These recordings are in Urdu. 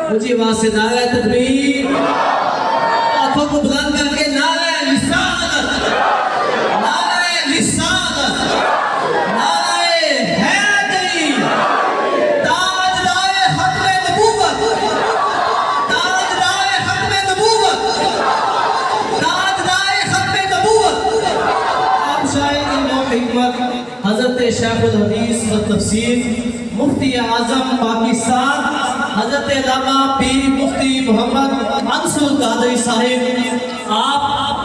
اونچی آواز سے نعرہ تکبیر، ہاتھوں کو بلند کر کے نعرہ رسالت، نعرہ رسالت، نعرہ حیدری، تاجدار ختم نبوت، تاجدار ختم نبوت، تاجدار ختم نبوت۔ آپ شاعر امام حکمت حضرت شیخ الحدیث و تفسیر مفتی اعظم پاکستان حضرت علامہ پیر مفتی محمد انصر قادری صاحب آپ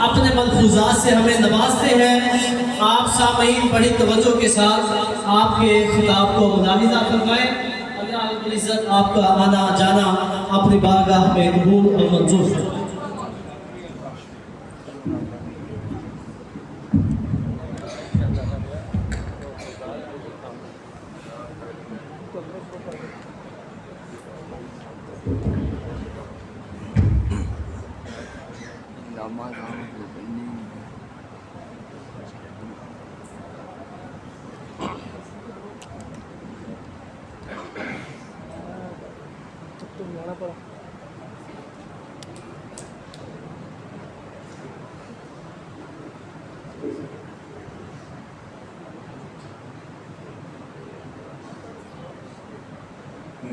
اپنے ملفوظات سے ہمیں نوازتے ہیں۔ آپ سامعین بڑی توجہ کے ساتھ آپ کے خطاب کو ملاحظہ فرمائیں۔ اللہ رب العزت آپ کا آنا جانا اپنی بارگاہ میں قبول اور منظور فرمائے۔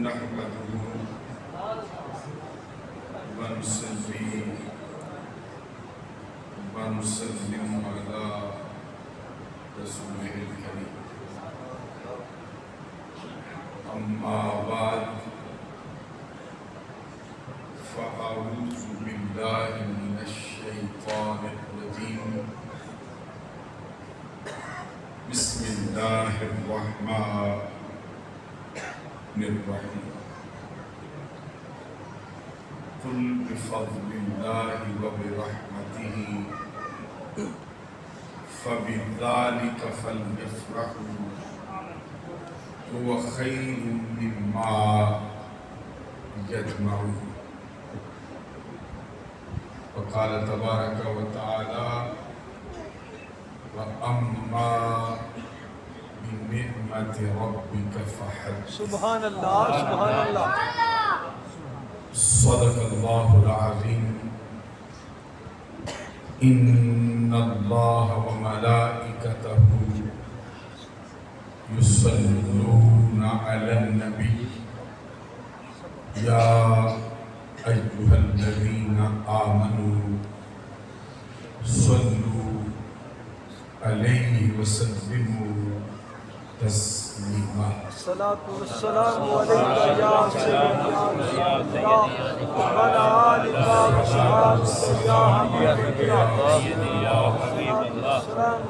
نحمده ونصلي ونسلم على رسوله الكريم أما بعد فأعوذ بالله من الشيطان الرجيم بسم الله الرحمن الرحيم قل بفضل الله وبرحمته فبذلك فليفرحوا هو خير مما يجمعون وقال تبارك وتعالى وأما بنعمة ربك فحدث سبحان اللہ سبحان اللہ۔ صدق الله العظيم إن الله وملائكته يصلون على النبي يا أيها الذين آمنوا صلوا عليه وسلموا تسليما الصلاة والسلام علیکہ یا سیدنا رسول اللہ وعلی آلہ وصحبہ یا حبیب اللہ۔ السلام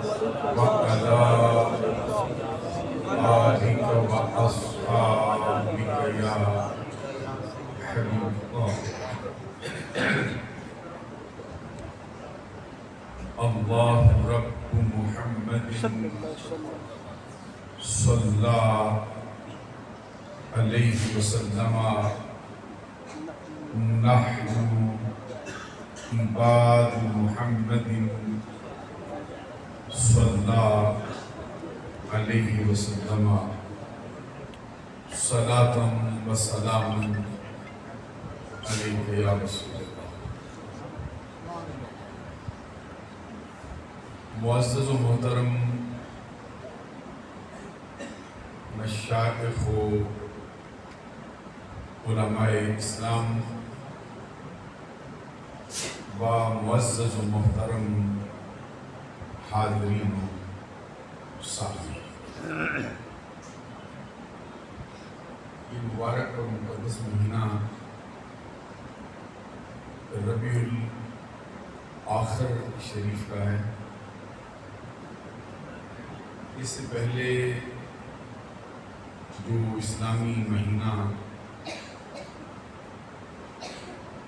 آلك وأصحابك يا حبيب الله الله رب محمد صلى عليه وسلم نحن عباد محمد صلى عليه وسلم صلاة وسلام عليك يا رسول الله۔ معزز و محترم مشائخ و علماء اسلام و معزز و محترم حاضرین و سامعین، یہ مبارک اور مقدس مہینہ ربیع الاخر شریف کا ہے۔ اس سے پہلے جو اسلامی مہینہ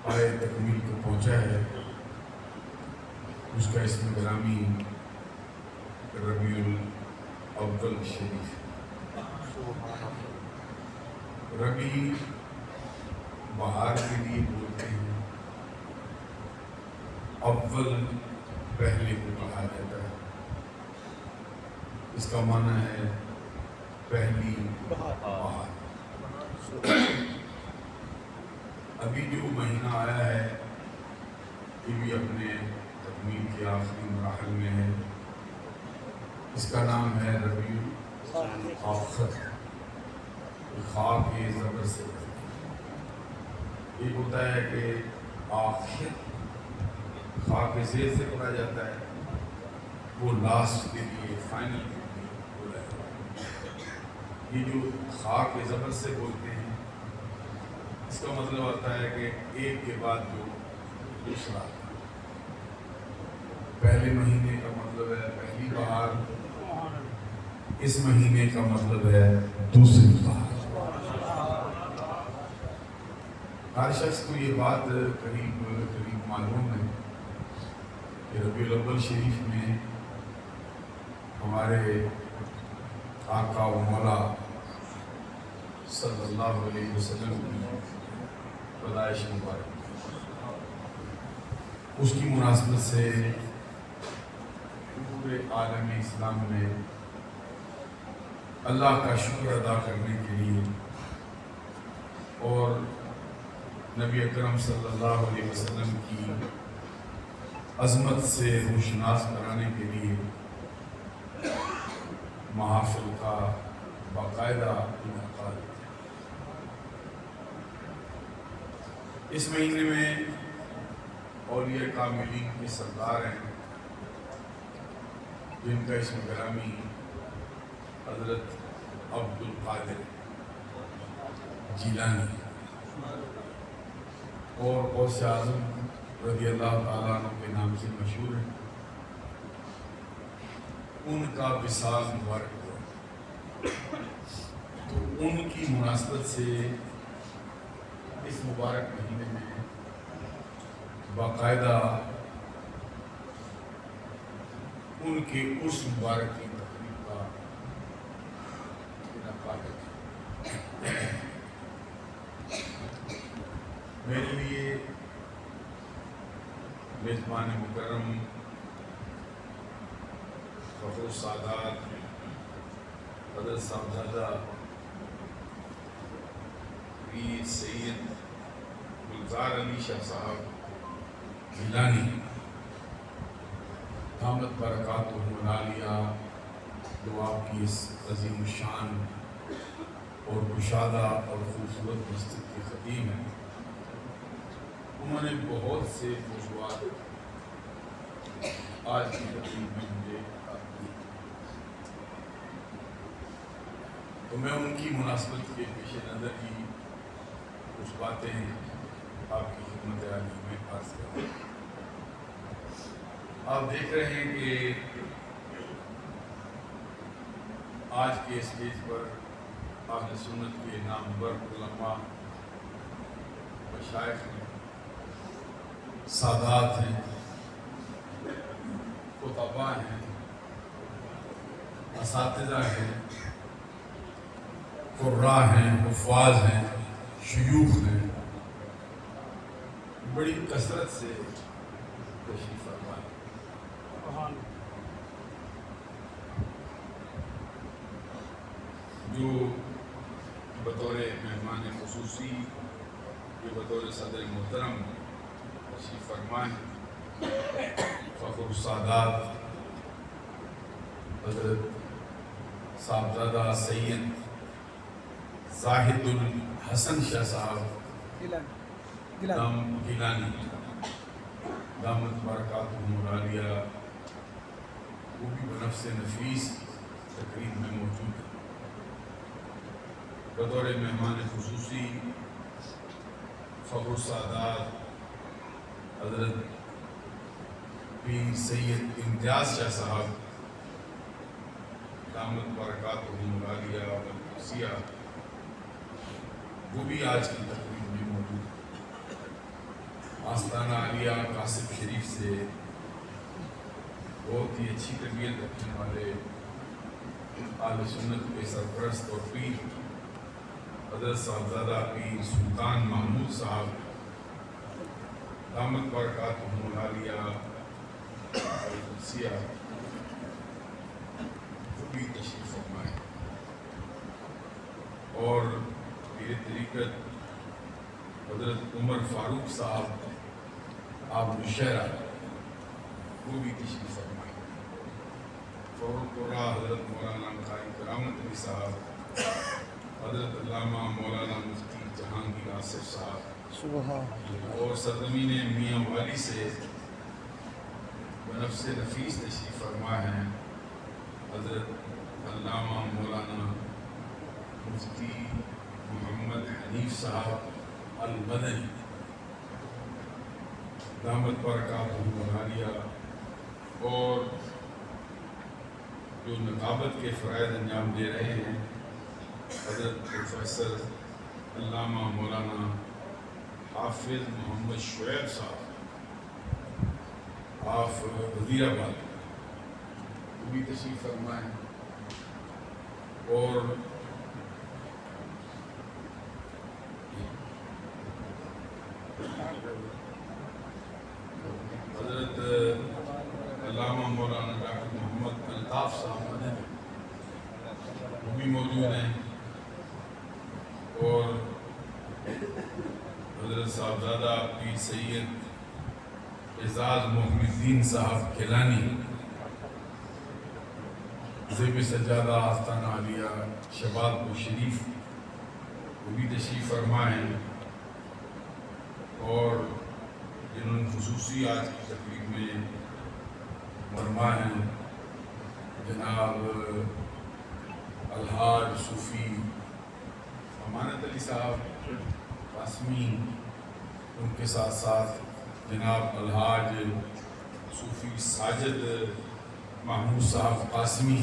پائے تکمیل کو پہنچا ہے اس کا اسم گرامی ربیع الاول شریف۔ ربیع بہار کے لیے بولتے ہیں، اول پہلے کو کہا جاتا ہے، اس کا معنی ہے پہلی بہار۔ ابھی جو مہینہ آیا ہے یہ بھی اپنے تکمیل کے آخری مراحل میں ہے. اس کا نام ہے ربیع الآخر. خاء کے زبر سے ایک ہوتا ہے کہ آخر خاء کے زیر سے پڑھا جاتا ہے، وہ لاسٹ کے لیے فائنل کے لیے بولا ہے. یہ جو خاء کے زبر سے بولتے ہیں اس کا مطلب ہوتا ہے کہ ایک کے بعد جو دوسرا. پہلے مہینے کا مطلب ہے پہلی بہار، اس مہینے کا مطلب ہے دوسری بہار. ہر شخص کو یہ بات قریب معلوم ہے کہ ربیع الاول شریف میں ہمارے آقا و مولا صلی اللہ علیہ وسلم کی پیدائش مبارک، اس کی مناسبت سے پورے عالم اسلام میں اللہ کا شکر ادا کرنے کے لیے اور نبی اکرم صلی اللہ علیہ وسلم کی عظمت سے روشناس کرانے کے لیے محافل کا باقاعدہ انعقاد. اس مہینے میں اولیاء کاملین کے سردار ہیں جن کا اسم گرامی حضرت عبد القادر جیلانی اور غوث اعظم رضی اللہ تعالیٰ عنہ کے نام سے مشہور ہے. ان کا وصال مبارک ہوا، تو ان کی مناسبت سے اس مبارک مہینے میں باقاعدہ ان کے اس مبارک کی تقریب کا انعقاد ہے. میرے لیے میزبان مکرم فخر السادات حضرت صاحبزادہ پیر سید گلزار علی شاہ صاحب گیلانی دامت برکاتہ العالیہ جو آپ کی اس عظیم الشان اور کشادہ اور خوبصورت مسجد کے خطیب ہیں، انہوں نے بہت سے موضوعات آج کی تقریب میں مجھے دی، تو میں ان کی مناسبت کے پیش نظر ہی کچھ باتیں آپ کی خدمت عالی میں عرض کروں. آپ دیکھ رہے ہیں کہ آج کے اسٹیج پر اہل سنت کے نامور علماء مشائخ ہیں، سادات ہیں، خطباء ہیں، اساتذہ ہیں، قراء ہیں، حفاظ ہیں، شیوخ ہیں، بڑی کثرت سے تشریف فرما ہے. جو بطور مہمان خصوصی جو بطور صدر محترم تشریف فرما ہے فخر السادات حضرت صاحبزادہ سید زاہد الحسن شاہ صاحب گیلانی دامت برکاتہ العالیہ، وہ بھی بنفس نفیس تقریب میں موجود ہے. بطور مہمان خصوصی فخر السادات حضرت پیر سید امتیاز شاہ صاحب دامت برکاتہ العالیہ والقدسیہ، وہ بھی آج کی تقریب میں موجود ہے. آستانہ عالیہ قاسم شریف سے بہت ہی اچھی تربیت رکھنے والے اہل سنت کے سرپرست اور پیر حضرت صاحبزادہ پیر سلطان محمود صاحب دامت برکاتہ العالیہ والقدسیہ، وہ بھی تشریف فرمائے. اور پیر طریقت حضرت عمر فاروق صاحب آپ مشہرہ وہ بھی تشریف فرمائے. فاروق قرہ حضرت مولانا قاری کرامت علی صاحب، حضرت علامہ مولانا مفتی جہانگیر آصف صاحب، اور سرزمین میاں والی سے بنفس نفیس تشریف فرما ہیں حضرت علامہ مولانا مفتی محمد حنیف صاحب المدنی دامت برکاتہ العالیہ، اور جو نقابت کے فرائض انجام دے رہے ہیں حضرت پروفیسر علامہ مولانا حافظ محمد شعیب صاحب آپ وزیر آباد وہ بھی تشریف فرمائیں، اور حضرت علامہ مولانا ڈاکٹر محمد الطاف صاحب مدنی وہ بھی موجود ہیں، اور حضرت صاحبزادہ پیر سید اعزاز محمد الدین صاحب کیلانی زیب سجادہ آستانہ عالیہ شباب و شریف وہ بھی تشریف فرما ہیں، اور جنہوں نے خصوصی آج کی تقریب میں فرما ہیں جناب الحاج صوفی امانت علی صاحب قاسمی، ان کے ساتھ ساتھ جناب الحاج صوفی ساجد محمود صاحب قاسمی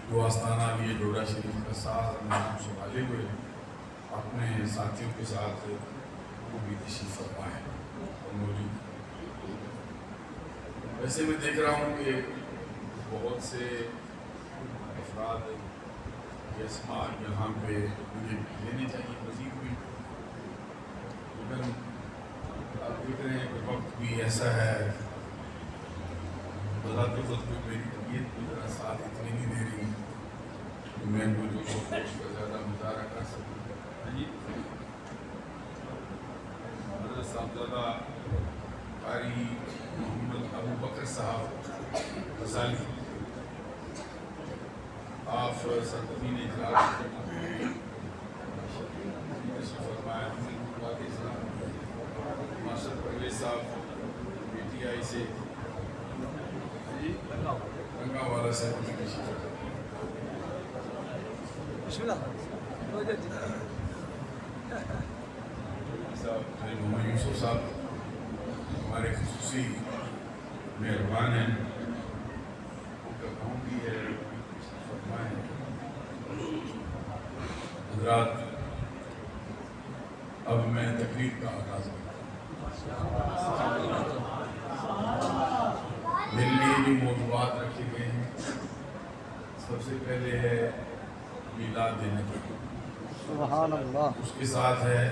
جو آستانہ علیہ ڈوڈا شریف کا ساتھ نام سنبھالے ہوئے اپنے ساتھیوں کے ساتھ وہ بھی تشریف فرما ہے اور موجود. ویسے میں دیکھ رہا ہوں کہ بہت سے افراد کے اسماء یہاں پہ مجھے لینے چاہیے مزید بھی، لیکن آپ دیکھ رہے ہیں کہ وقت بھی ایسا ہے، بذات خود کو میری طبیعت کی طرح ساتھ اتنی نہیں دے رہی کہ میں ان کو جو اس کا زیادہ مظاہرہ کر سکوں. حضرت صاحبزادہ قاری محمد ابو بکر صاحب غزالی آپ سرزمین اجلاس فرمایا ماشد پرویز صاحب پی ٹی آئی سے گنگا والا صاحب کی تشریف محمد یوسف صاحب ہمارے خصوصی مہربان ہیں، ان کا کام بھی ہے فرمائیں. حضرات اب میں تقریب کا آغاز کرتا ہوں. میرے لیے جو موضوعات رکھے گئے ہیں سب سے پہلے ہے میلاد نبی، سبحان اللہ، اس کے ساتھ ہے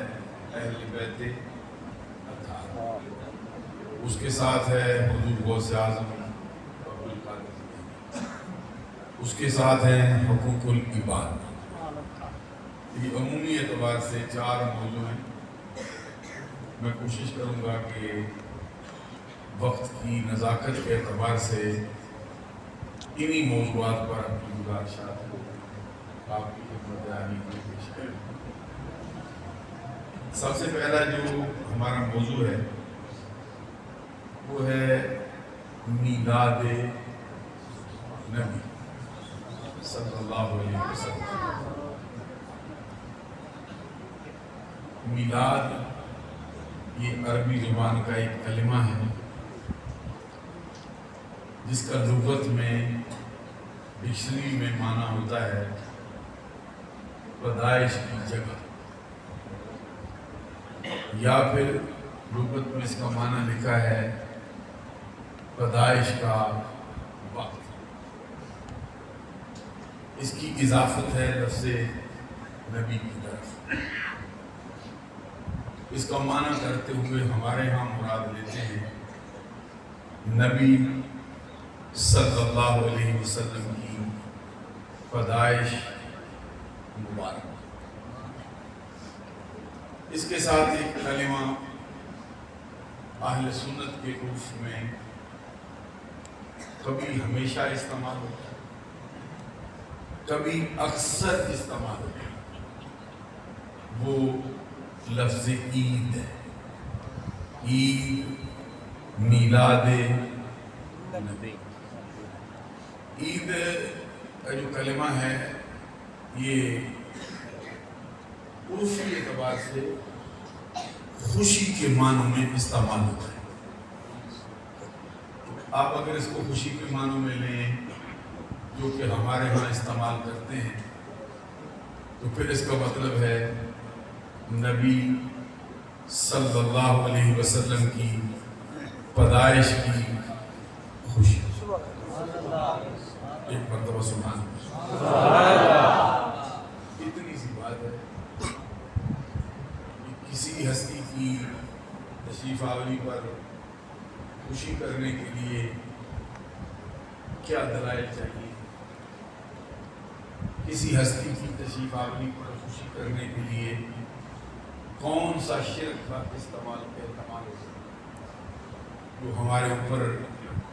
اہل بیت اطہار، اس کے ساتھ ہے حضور غوث اعظم عبدالقادر، اس کے ساتھ ہیں حقوق العباد. یہ عمومی اعتبار سے 4 موضوع ہیں. میں کوشش کروں گا کہ وقت کی نزاکت کے اعتبار سے انہی موضوعات پر اپنی گزارشات کو آپ کی خدمت عالی میں پیش کریں. سب سے پہلا جو ہمارا موضوع ہے وہ ہے میلاد نبی صلی اللہ علیہ وسلم. میلاد یہ عربی زبان کا ایک کلمہ ہے جس کا لغت میں ڈکشنری میں معنی ہوتا ہے پیدائش کی جگہ، یا پھر لغت میں اس کا معنی لکھا ہے پیدائش کا وقت. اس کی اضافت ہے لفظ نبی کی طرف. اس کا معنی کرتے ہوئے ہمارے ہاں مراد لیتے ہیں نبی صلی اللہ علیہ وسلم کی پیدائش مبارک. اس کے ساتھ ایک کلمہ اہل سنت کے عرف میں کبھی ہمیشہ استعمال ہوتا ہے، کبھی اکثر استعمال ہوتا ہے، وہ لفظ عید ہے۔ عید، میلاد نبی۔ عید کا جو کلمہ ہے یہ عرفی اعتبار سے خوشی کے معنوں میں استعمال ہوتا ہے۔ آپ اگر اس کو خوشی کے معنوں میں لیں جو کہ ہمارے ہاں استعمال کرتے ہیں تو پھر اس کا مطلب ہے نبی صلی اللہ علیہ وسلم کی پیدائش کی خوشی۔ ایک مرتبہ سبحان اللہ۔ اتنی سی بات ہے کہ کسی ہستی کی تشریف آوری پر خوشی کرنے کے لیے کیا دلائل چاہیے، کسی ہستی کی تشریف آوری پر خوشی کرنے کے لیے کون سا شرک کا استعمال ہو جو ہمارے اوپر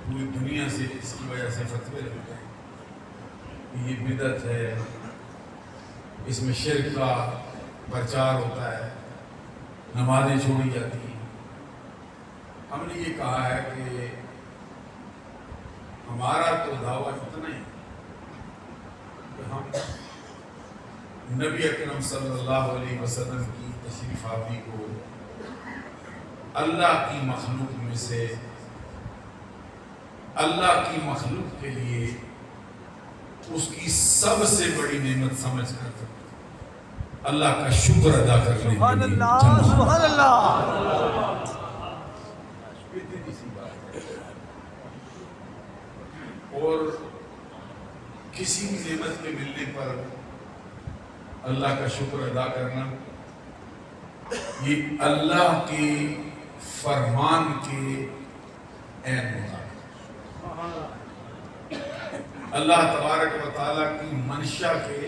پوری دنیا سے اس کی وجہ سے فتوے لگتے ہیں کہ یہ بدعت ہے، اس میں شرک کا پرچار ہوتا ہے، نمازیں چھوڑی جاتی ہیں۔ ہم نے یہ کہا ہے کہ ہمارا تو دعویٰ اتنا ہی کہ ہم نبی اکرم صلی اللہ علیہ وسلم کی تشریف آوری کو اللہ کی مخلوق میں سے، اللہ کی مخلوق کے لیے اس کی سب سے بڑی نعمت سمجھ کر اللہ کا شکر ادا کرنے کے لیے سبحان اللہ، سبحان اللہ۔ اتنی سی بات ہے۔ اور کسی بھی نعمت کے ملنے پر اللہ کا شکر ادا کرنا یہ اللہ کے فرمان کے عین مطابق، اللہ تبارک و تعالیٰ کی منشا کے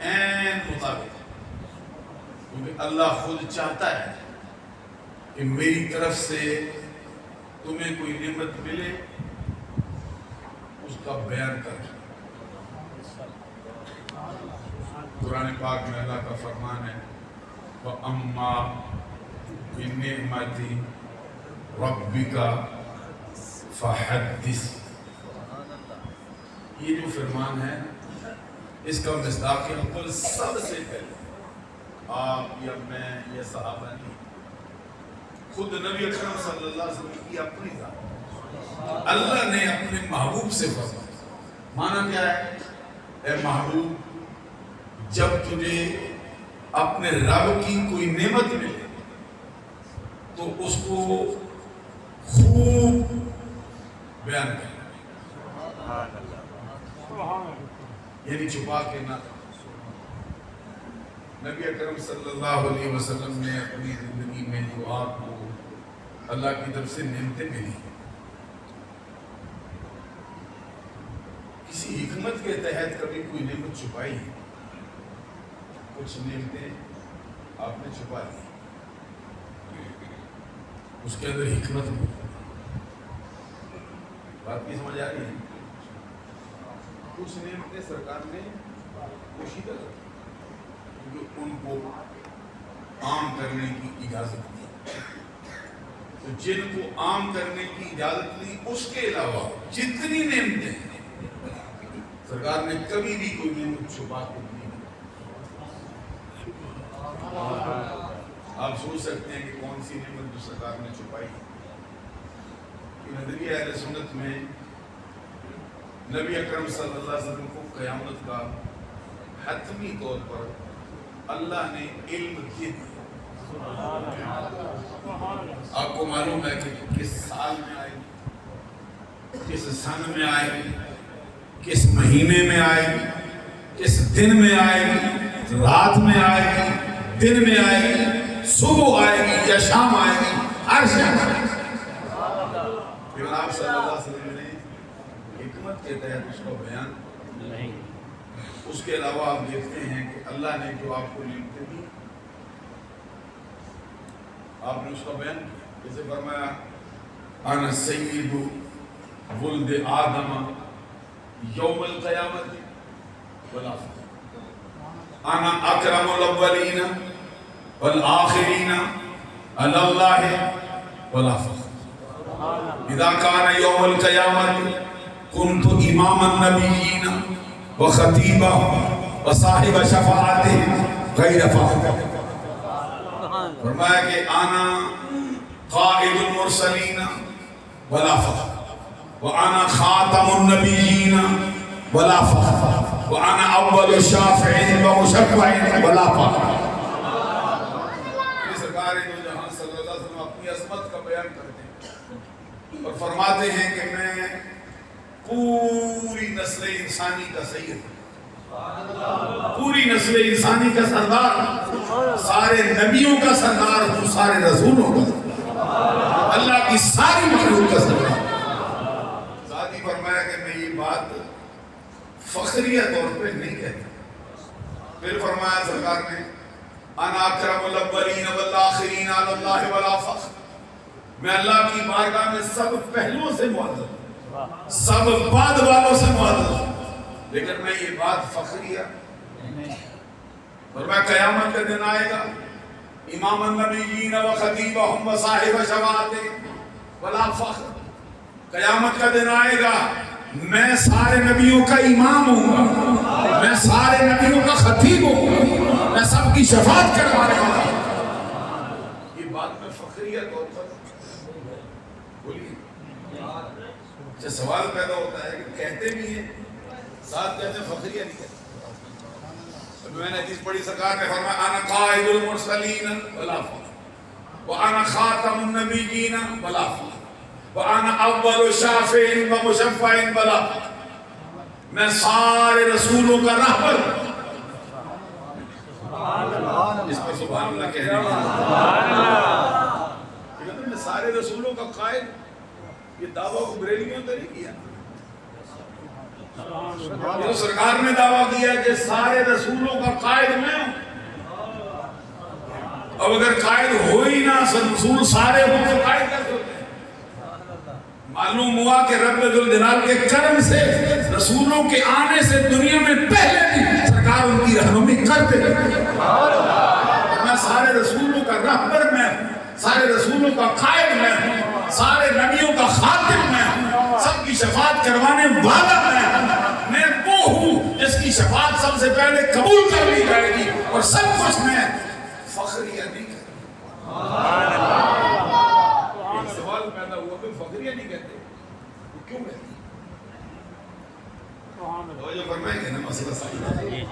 عین مطابق، کیونکہ اللہ خود چاہتا ہے کہ میری طرف سے تمہیں کوئی نعمت ملے اس کا بیان کر۔ قرآن پاک میں اللہ کا فرمان ہے وَأَمَّا بِنِعْمَةِ رَبِّكَ فَحَدِّثْ۔ یہ جو فرمان ہے اس کا مصداق اول سب سے پہلے آپ یا میں یا صحابہ نہیں، خود نبی اکرم صلی اللہ علیہ وسلم کی اپنی ذات اللہ نے اپنے محبوب سے فرمایا۔ معنی کیا ہے؟ اے محبوب، جب تجھے اپنے رب کی کوئی نعمت ملے تو اس کو خوب بیان کر، یعنی چھپا کے نہ۔ نبی اکرم صلی اللہ علیہ وسلم نے اپنی زندگی میں جو آپ کو اللہ کی طرف سے نعمتیں ملی، کسی حکمت کے تحت کبھی کوئی نعمت چھپائی ہے؟ کچھ نعمتیں آپ نے چھپا لی، اس کے اندر حکمت نہیں۔ بات کی سمجھ آ رہی ہے؟ کچھ نعمتیں سرکار نے پوشیدہ رکھی کیونکہ ان کو عام کرنے کی اجازت دی، تو جن کو عام کرنے کی اجازت دی اس کے علاوہ جتنی نعمتیں ہیں سرکار نے کبھی بھی کوئی نعمت چھپا کے نہیں۔ آپ سوچ سکتے ہیں کہ کون سی نعمت جو سرکار نے چھپائی۔ نظریہ اہل سنت میں نبی اکرم صلی اللہ علیہ وسلم کو قیامت کا حتمی طور پر اللہ نے علم دے دیا۔ آپ کو معلوم ہے کہ کس سال میں آئے گی، کس سن میں آئے گی، کس مہینے میں آئے گی، کس دن میں آئے گی، رات میں آئے گی، دن میں آئے گی، صبح آئے گی یا شام آئے گی، ہر شام آئے گی۔ لیکن آپ صلی اللہ علیہ وسلم نے حکمت کے تحت اس کا بیان نہیں۔ اس کے علاوہ آپ دیکھتے ہیں کہ اللہ نے جو آپ کو نعمتیں دی آپ نے اس کا بیان کیا، جیسے فرمایا انا سید ولد آدم یوم القیامت ولا فخر، انا اکرم الاولین والآخرین علی اللہ ولا فخر، اذا کان یوم القیامت کنت امام النبیین وخطیبہم وصاحب شفاعتہم غیر فخر۔ فرمایا کہ آنا قائد المرسلین ولا فخر، وانا خاتم النبیین ولا فخر، وانا اول الشافع ومشفع ولا فخر۔ سرکار دو جہاں صلی اللہ علیہ وسلم اپنی عظمت کا بیان کرتے ہیں اور فرماتے ہیں کہ میں پوری نسل انسانی کا سید ہوں، پوری نسل انسانی کا سردار، سارے نبیوں کا سردار ہوں، سارے رسولوں کا، اللہ کی ساری مخلوق کا سردار۔ ساتھ ہی فرمایا کہ میں یہ بات فخریہ طور پہ نہیں کہتا۔ پھر فرمایا سرکار نے انا اکرم الاولین والآخرین علی اللہ ولا فخر، میں اللہ کی بارگاہ میں سب پہلوؤں سے معزز ہوں، سب بعد والوں سے معزز ہوں، لیکن میں یہ بات فخریہ اور میں قیامت کا دن آئے گا امام النبیین و خطیبہم و صاحب شفاعتہم ولا فخر، قیامت کا دن آئے گا میں سارے نبیوں کا امام ہوں گا، میں سارے نبیوں کا خطیب ہوں گا، میں سب کی شفاعت کروانے والا ہوں۔ یہ بات میں فخریہ طور پر بولیے، اچھا سوال پیدا ہوتا ہے کہ کہتے بھی ہیں ساتھ کہتے ہیں فخریہ نہیں کہتے۔ میں نے حدیث پڑھی، سرکار نے فرمایا انا قائد المرسلین ولا فخر، وانا خاتم النبیین ولا فخر، وانا اول شافع ومشفع ولا فخر، میں سارے رسولوں کا راہبر، اس پر سبحان اللہ کہہ رہے ہیں، میں سارے رسولوں کا قائد، یہ دعویٰ کو بریلویوں نے نہیں کیا، یہ سرکار نے دعویٰ کیا کہ سارے رسولوں کا قائد میں ہوں۔ اب اگر قائد ہو ہی نہ، رسول سارے ہوں تو قائد کیسے ہوتے ہیں؟ معلوم ہوا کہ رب ذوالجلال کے کرم سے رسولوں کے آنے سے دنیا میں پہلے بھی سرکار ان کی رہنمائی کرتے رہے۔ میں سارے رسولوں کا رہبر میں ہوں، سارے رسولوں کا قائد میں ہوں، سارے نبیوں کا خاتم میں ہوں، سب کی شفاعت کروانے والا میں ہوں، میں وہ ہوں جس کی شفاعت سب سے پہلے قبول کر لی جائے گی، اور سب کچھ میں فخریہ نہیں کہتا۔ ایک سوال پیدا ہوا کہ فخریہ نہیں کہتے، وہ کیوں کہتے؟ جو فرمائیں گے نا مسئلہ صحیح ہے،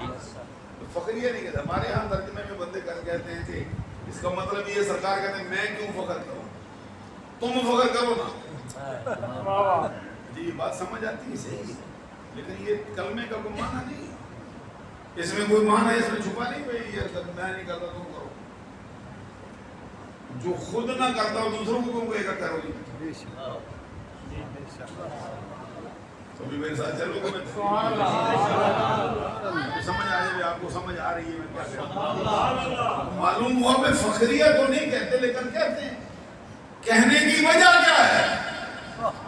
فخریہ نہیں کہتے۔ ہمارے ہاں ترجمے میں بندے کہتے ہیں کہ اس کا مطلب یہ سرکار کہتے ہیں میں کیوں فخر کروں، تم فخر کرو نا۔ جی یہ بات سمجھ آتی ہے، صحیح ہے، لیکن یہ کلمے کا کوئی معنی نہیں، اس میں کوئی معنی ہے، اس میں چھپا نہیں ہوئی یہ میں نہیں کرتا تم کرو، جو خود نہ کرتا ہو دوسروں کو تم کہے گا کرو گی۔ کبھی میرے ساتھ چلو گے، سمجھ آ جائے، آپ کو سمجھ آ رہی ہے میں کیا کہتا ہوں۔ معلوم ہوا میں فخریہ تو نہیں کہتے، لیکن کہتے ہیں۔ کہنے کی وجہ کیا ہے؟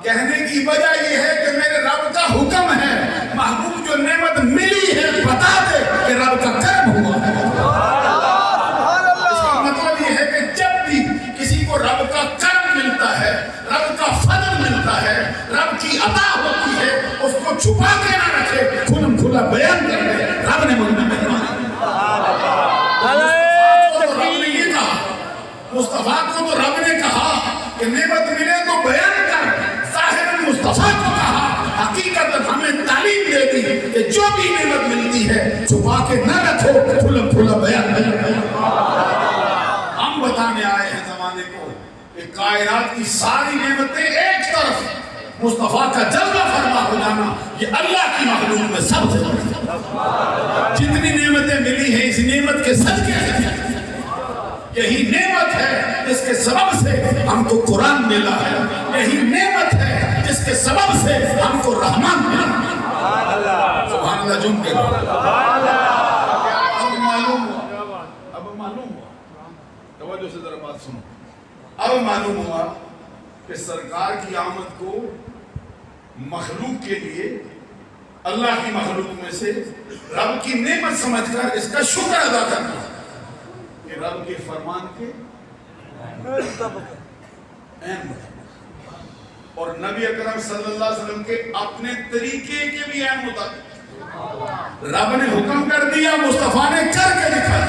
کہنے کی وجہ یہ ہے کہ میرے رب کا حکم ہے، محبوب جو نعمت ملی ہے بتا دے کہ رب کا کرم ہوا ہے۔ اس کا مطلب یہ ہے کہ جب بھی کسی کو رب کا کرم ملتا ہے، رب کا فضل ملتا ہے، رب کی عطا ہوتی ہے، اس کو چھپا کے نہ رکھے، کھلم کھلا بیان کر دے، رب نے مجھ میں مہربانی کی۔ مصطفیٰ کو تو رب نے کہا کہ نعمت ملے تو بیان کر، ظاہر مصطفیٰ کو کہا، حقیقت ہمیں تعلیم دے دی کہ جو بھی نعمت ملتی ہے چھپا کے نہ رکھو، کھلم کھلا بیان کر۔ ہم بتانے آئے ہیں زمانے کو کہ کائنات کی ساری نعمتیں ایک طرف، مصطفیٰ کا جلوہ فرما ہو جانا یہ اللہ کی مخلوق میں سب سے بڑی ہے۔ جتنی نعمتیں ملی ہیں اس نعمت کے صدقے سے، یہی نعمت ہے جس کے سبب سے ہم کو قرآن ملا ہے، یہی نعمت ہے جس کے سبب سے ہم کو رحمان ملا۔ سبحان اللہ جم کے اب معلوم ہوا توجہ سے ذرا بات سنو۔ اب معلوم ہوا کہ سرکار کی آمد کو مخلوق کے لیے اللہ کی مخلوق میں سے رب کی نعمت سمجھ کر اس کا شکر ادا کرنا کہ رب کے فرمان کے عین مطابق اور نبی اکرم صلی اللہ علیہ وسلم کے اپنے طریقے کے بھی عین مطابق رب نے حکم کر دیا، مصطفیٰ نے کر کے دکھا۔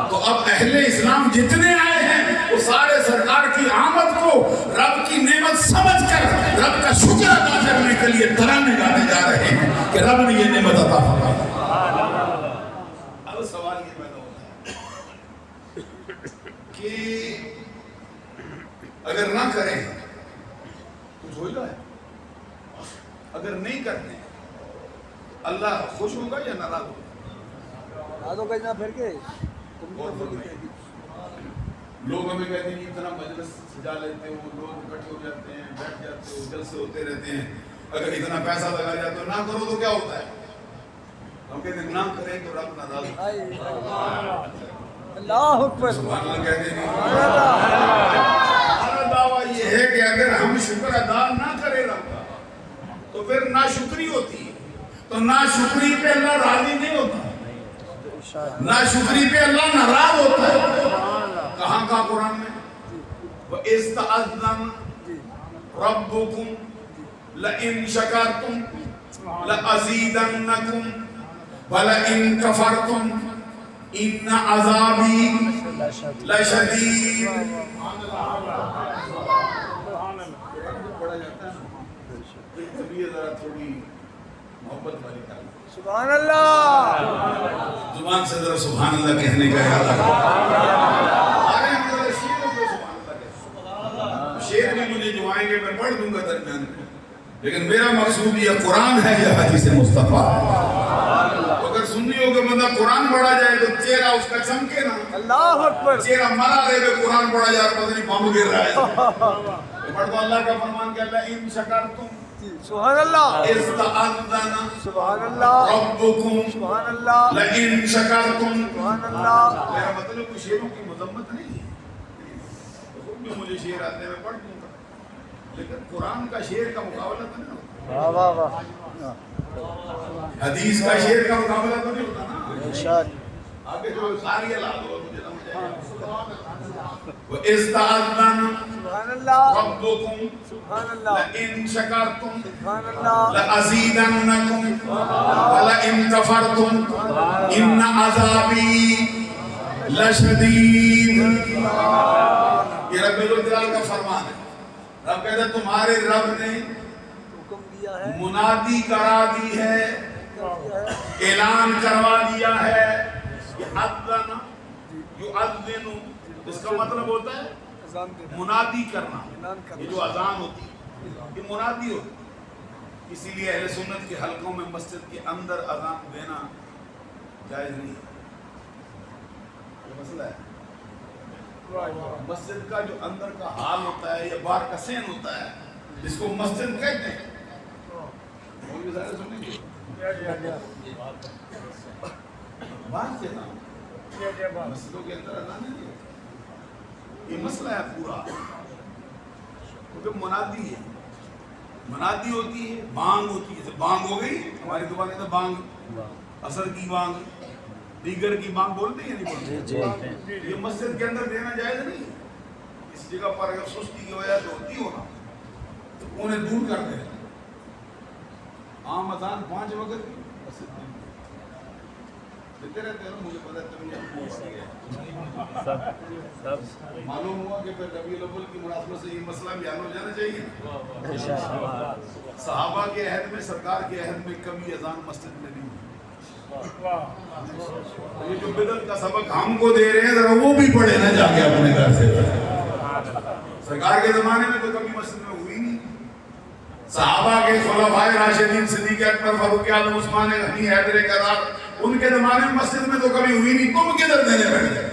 تو اب اہل اسلام جتنے آئے ہیں وہ سارے سرکار کی آمد کو رب کی نعمت سمجھ کر رب کا شکر ادا کرنے کے لیے ترانے گانے جا رہے ہیں کہ رب نے یہ نعمت عطا فرمائی۔ اب سوال یہ پیدا ہوتا ہے کہ اگر نہ کریں کچھ ہو جائے، اگر نہیں کرتے اللہ خوش ہوگا یا ناراض ہوگا؟ لوگ ہمیں کہتے ہیں اتنا مجلس سجا لیتے ہو، لوگ اکٹھے ہو جاتے ہیں، بیٹھ جاتے ہو، جلسے ہوتے رہتے ہیں، اگر اتنا پیسہ لگا جاتا ہے نہ کرو تو کیا ہوتا ہے؟ ہم کہتے ہیں نہ کریں تو رب ناراض ہوتا ہے۔ اللہ اکبر، سبحان اللہ کہتے ہیں۔ ہمارا دعویٰ یہ ہے کہ اگر ہم شکر ادا نہ کریں رب کا تو پھر ناشکری ہوتی ہے، تو ناشکری پہ اللہ راضی نہیں ہوتا، ناشکری پہ اللہ ناراض ہوتا ہے۔ کہاں کا قرآن میں وَإِسْتَأَذَّنَ رَبُّكُمْ لَئِن شَكَرْتُمْ لَأَزِيدَنَّكُمْ وَلَئِن كَفَرْتُمْ إِنَّ عَذَابِي لَشَدِيدٌ۔ پڑھا جاتا ہے نا، ذرا تھوڑی محبت والی کام، سبحان اللہ، زبان سے ذرا سبحان اللہ کہنے کا ارادہ کرو۔ شیر بھی مجھے جو آئیں گے میں پڑھ دوں گا درمیان میں، لیکن میرا مقصود یہ قرآن ہے یا حدیث مصطفیٰ۔ اگر سنی ہو کہ بندہ قرآن پڑھا جائے تو چہرہ اس کا چمکے نا، اللہ اکبر، چہرہ مرا رہے تو قرآن پڑھا جائے پتہ نہیں بم گر رہا ہے۔ پڑھ دو اللہ کا فرمان کہ اللہ ان شکرتم سبحان اللہ، استعذنا سبحان اللہ، ربکم سبحان اللہ، لئن شکرتم۔ سبحان اللہ۔ میرا مطلب کوئی شیروں کی مذمت نہیں ہے، خود بھی مجھے شیر آتے ہیں میں پڑھ دوں گا، لیکن قرآن کا شیر کا مقابلہ تو نہیں ہوتا، واہ واہ واہ، حدیث کا شیر کا مقابلہ تو نہیں ہوتا نا۔ ارشاد، آگے جو ساری اللہ دو مجھے سمجھ آئے وَإِسْتَعَذَّنَ سبحان اللہ، رَبُّكُمْ سبحان اللہ، لَئِن شَكَرْتُمْ سبحان اللہ، لَأَزِيدَنَّكُمْ وَلَئِن كَفَرْتُمْ إِنَّ عَذَابِي لَشَدِيدٌ۔ یہ رب الجلال کا فرمان ہے۔ رب کہتا ہے تمہارے رب نے حکم دیا ہے، منادی کرا دی ہے، اعلان کروا دیا ہے کہ اذن یؤذن، اس کا مطلب ہوتا ہے اذان دینا، منادی کرنا۔ اعلان کرنا۔ یہ جو اذان ہوتی ہے یہ منادی ہوتی ہے، اسی لیے اہل سنت کے حلقوں میں مسجد کے اندر اذان دینا جائز نہیں ہے۔ یہ مسئلہ ہے، مسجد کا جو اندر کا حال ہوتا ہے یا باہر کا سین ہوتا ہے جس کو مسجد کہتے ہیں، مولوی صاحب سنیں گے باہر سے نا، مسجدوں کے اندر اذان نہیں ہے۔ یہ مسئلہ ہے پورا، کیونکہ منادی ہے، منادی ہوتی ہے، بانگ ہوتی ہے، جیسے بانگ ہو گئی ہماری زبان میں بانگ، عصر کی بانگ، دیگر کی بانگ بولتے ہیں یا نہیں بولتے؟ یہ مسجد کے اندر دینا جائز نہیں ہے۔ اس جگہ پر اگر سستی کی وجہ سے ہوتی ہو نا تو انہیں دور کر دیں۔ عام اذان 5 وقت کی مسجد میں دیتے رہتے ہیں، مجھے پتہ ہے معلوم ہوا کہ پھر ربیع الاول کی مناسبت سے یہ مسئلہ بھی حل ہو جانا چاہیے۔ صحابہ کے عہد میں، سرکار کے عہد میں کبھی اذان مسجد میں نہیں ہوئی۔ یہ جو بدعت کا سبق ہم کو دے رہے ہیں ذرا وہ بھی پڑھے نہ جا کے اپنے گھر سے۔ سرکار کے زمانے میں تو کبھی مسجد میں ہوئی نہیں۔ صحابہ کے خلفائے راشدین صدیق اکبر فاروق اعظم عثمان غنی حیدر کرار ان کے زمانے میں مسجد میں تو کبھی ہوئی نہیں، تم کدھر دینے بیٹھ گئے؟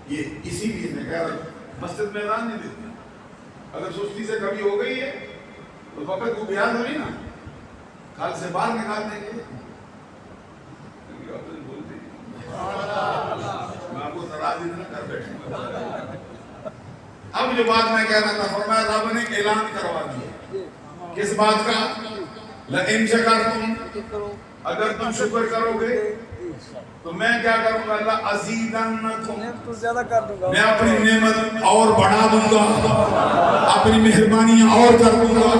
یہ اسی لیے میں کہہ رہا ہوں مسجد میں اذان نہیں دیتی۔ اگر سستی سے کبھی ہو گئی ہے تو وقت کو بیان ہوئی نا، کل سے باہر نکال دیں گے۔ میں آپ کو ناراض نہ کر بیٹھوں گا، اب جو بات میں کہہ رہا تھا فرمایا رب نے اعلان کروا دیا کس بات کا لئن شکرتم اگر تم شکر کرو گے تو میں کیا کروں گا لأزیدنکم تو زیادہ کر دوں گا میں اپنی نعمت اور بڑھا دوں گا اپنی مہربانیاں اور کر دوں گا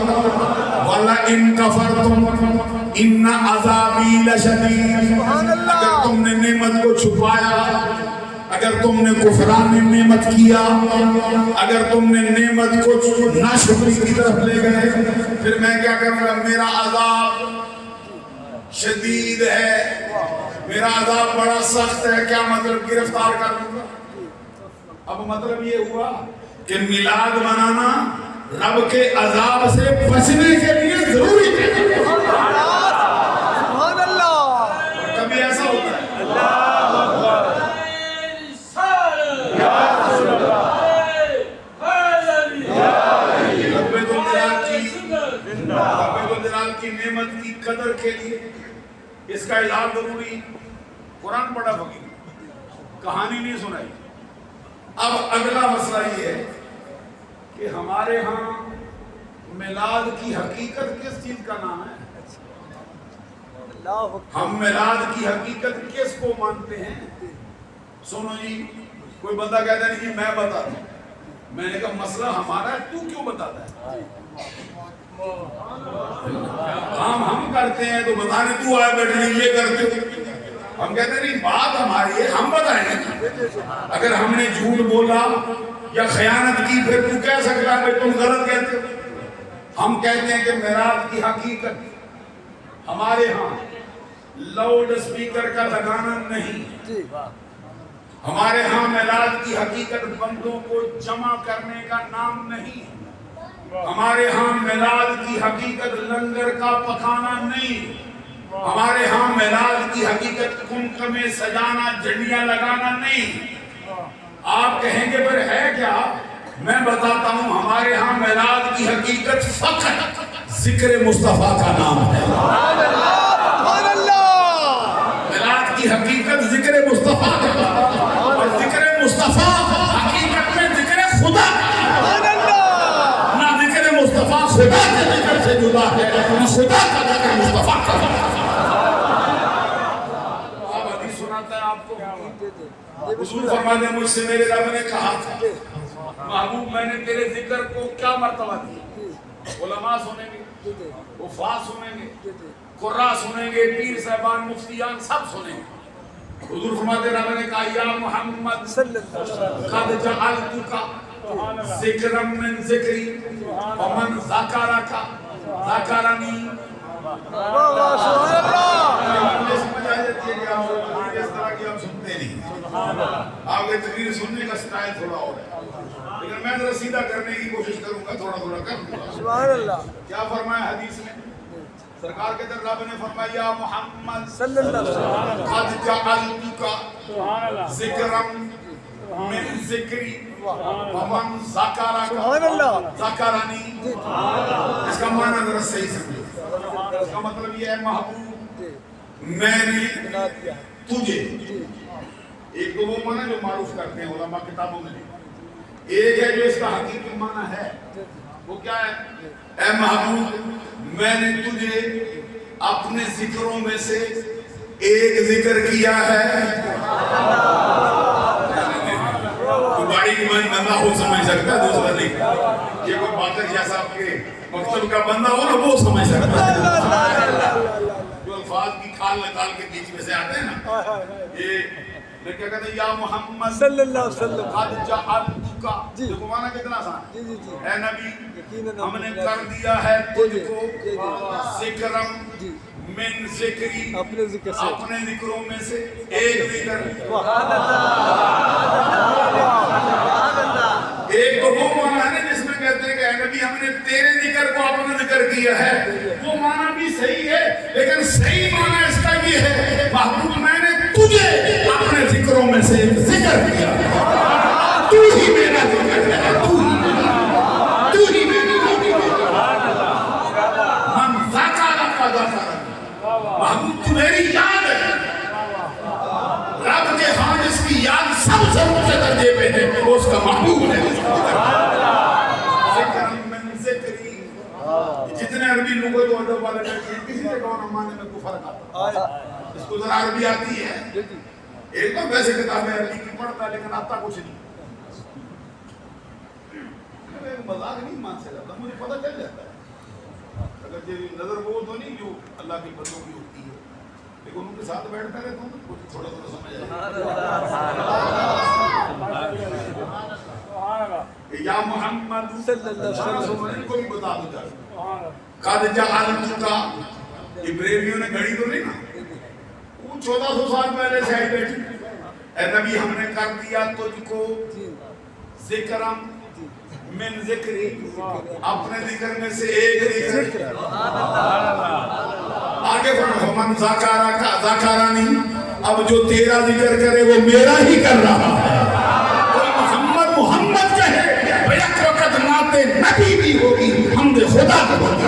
وَلَئِن كَفَرْتُمْ إِنَّ عَذَابِي لَشَدِيدٌ اگر تم نے نعمت کو چھپایا اگر تم نے کفران نعمت کیا اگر تم نے نعمت کو ناشکری کی طرف لے گئے پھر میں کیا کروں گا میرا عذاب شدید ہے میرا عذاب بڑا سخت ہے کیا مطلب گرفتار کر دوں گا اب مطلب یہ ہوا کہ میلاد منانا رب کے عذاب سے بچنے کے لیے ضروری ہے سبحان اللہ کبھی ایسا ہوتا ہے رب کی نعمت کی قدر کے لیے اس کا اظہار ضروری قرآن پڑھا فقیر کہانی نہیں سنائی اب اگلا مسئلہ یہ ہے کہ ہمارے ہاں میلاد کی حقیقت کس چیز کا نام ہے ہم میلاد کی حقیقت کس کو مانتے ہیں سنو جی کوئی بندہ کہتا نہیں کہ میں بتاتا ہوں میں نے کہا مسئلہ ہمارا ہے تو کیوں بتاتا ہے ہم کرتے ہیں تو بتانے تو آئے بیٹھے نہیں یہ کرتے ہو ہم کہتے ہیں نہیں بات ہماری ہے ہم بتائیں گے اگر ہم نے جھوٹ بولا یا خیانت کی پھر تو کہہ سکتا ہے تم غلط کہتے ہو ہم کہتے ہیں کہ میلاد کی حقیقت ہمارے ہاں لاؤڈ اسپیکر کا لگانا نہیں ہمارے ہاں میلاد کی حقیقت بندوں کو جمع کرنے کا نام نہیں ہمارے ہاں میلاد کی حقیقت لنگر کا پکانا نہیں ہمارے ہاں میلاد کی حقیقت کمکمے سجانا جھنڈیاں لگانا نہیں آپ کہیں گے پر ہے کیا میں بتاتا ہوں ہمارے ہاں میلاد کی حقیقت فقط ذکر مصطفیٰ کا نام ہے میلاد کی حقیقت ذکر مصطفیٰ کا اور ذکر مصطفیٰ حقیقت میں ذکر خدا نہ ذکر مصطفیٰ خدا کے ذکر سے جدا ہے نہ خدا کا ذکر مصطفیٰ کا آپ حدیث سناتا ہے آپ کو حضور فرماتے ہیں مجھ سے میرے رب نے کہا تھا محبوب میں نے تیرے ذکر کو کیا مرتبہ دیا علماء سنیں گے حفاظ سنیں گے قرآن سنیں گے پیر صاحبان مفتیان سب سنیں گے حضور فرماتے رب نے کہا یا محمد قد جعلتک ذکرا من ذکری ومن ذکرک ذکرنی یہ سمجھ آ جاتی ہے کہ آپ اس طرح کی آپ سنتے نہیں آپ کے تقریر سننے کا سٹائل تھوڑا اور ہے لیکن میں ذرا سیدھا کرنے کی کوشش کروں گا تھوڑا تھوڑا کر دوں گا سبحان اللہ کیا فرمایا حدیث میں سرکار کے در رب نے فرمایا یا محمد صلی اللہ علیہ وسلم قد جعلتک ذکرا من ذکری ومن ذکرک سبحان اللہ ذکرنی اس کا معنی ذرا صحیح سمجھو اس کا مطلب یہ ہے محبوب میں نے تجھے ایک تو وہ معنی جو معروف کرتے ہیں علماء کتابوں میں ایک ہے جو اس کا حقیقی معنی ہے وہ کیا ہے اے محبوب میں نے تجھے اپنے ذکروں میں سے ایک ذکر کیا ہے تو بڑی بندہ ہو سمجھ سکتا ہے دوسرا نہیں یہ کوئی باتیں جیسا آپ کے مکتب کا بندہ ہو نا وہ سمجھ سکتا ہے جو الفاظ کی کھال نکال کے بیچ میں سے آتے ہیں نا یہ کیا کہتے ہیں یا محمد صلی اللہ علیہ وسلم قد جعلتک دیکھو معنی کتنا آسان ہے اے نبی ہم نے کر دیا ہے تجھ کو ذکرم من ذکری اپنے ذکر سے اپنے ذکروں میں سے ایک ذکر ایک تو وہ معنی ہے جس میں کہتے ہیں کہ اے نبی ہم نے تیرے ذکر کو اپنا ذکر کیا ہے وہ معنی بھی صحیح ہے لیکن صحیح معنی اس کا یہ ہے محبوب میں نے تجھے اپنے ذکروں میں سے ذکر کیا تو ہی میرا ذکر ہے تو ہی من ذکرک ذکرنی محبوب تو میری یاد ہے رب کے ہاں جس کی یاد سب سے اونچے درجے پہ ہے وہ اس کا محبوب ہے میں کوئی فرق آتا. اس کو ذرا عربی آتی ہے. ایک تو ویسے کتابیں عربی کی پڑھتا ہے لیکن آتا کچھ نہیں. مذاق نہیں مان سے جاتا, مجھے پتہ چل جاتا ہے. اگر یہ نظر وہ تو نہیں جو اللہ کے بندوں کی ہوتی ہے, لیکن ان کے ساتھ بیٹھتا رہتا ہوں تو تھوڑا تھوڑا سمجھ آئے. یا محمد صلی اللہ علیہ وسلم کو بھی بتا دو جائے قد جعلتکا, یہ بریلیوں نے گھڑی تو نہیں نا, وہ 1400 سال پہلے سے آئی بیٹھی. اے نبی ہم نے کر دیا تجھ کو ذکرم من ذکری, اپنے ذکر میں سے ایک ذکر. آگے بڑھو من ذاکارہ کا ذاکارانی, اب جو تیرا ذکر کرے وہ میرا ہی کر رہا ہے. کوئی محمد محمد کہے بیک وقت نعت نبی بھی ہوگی, حمد خدا بھی ہوگی.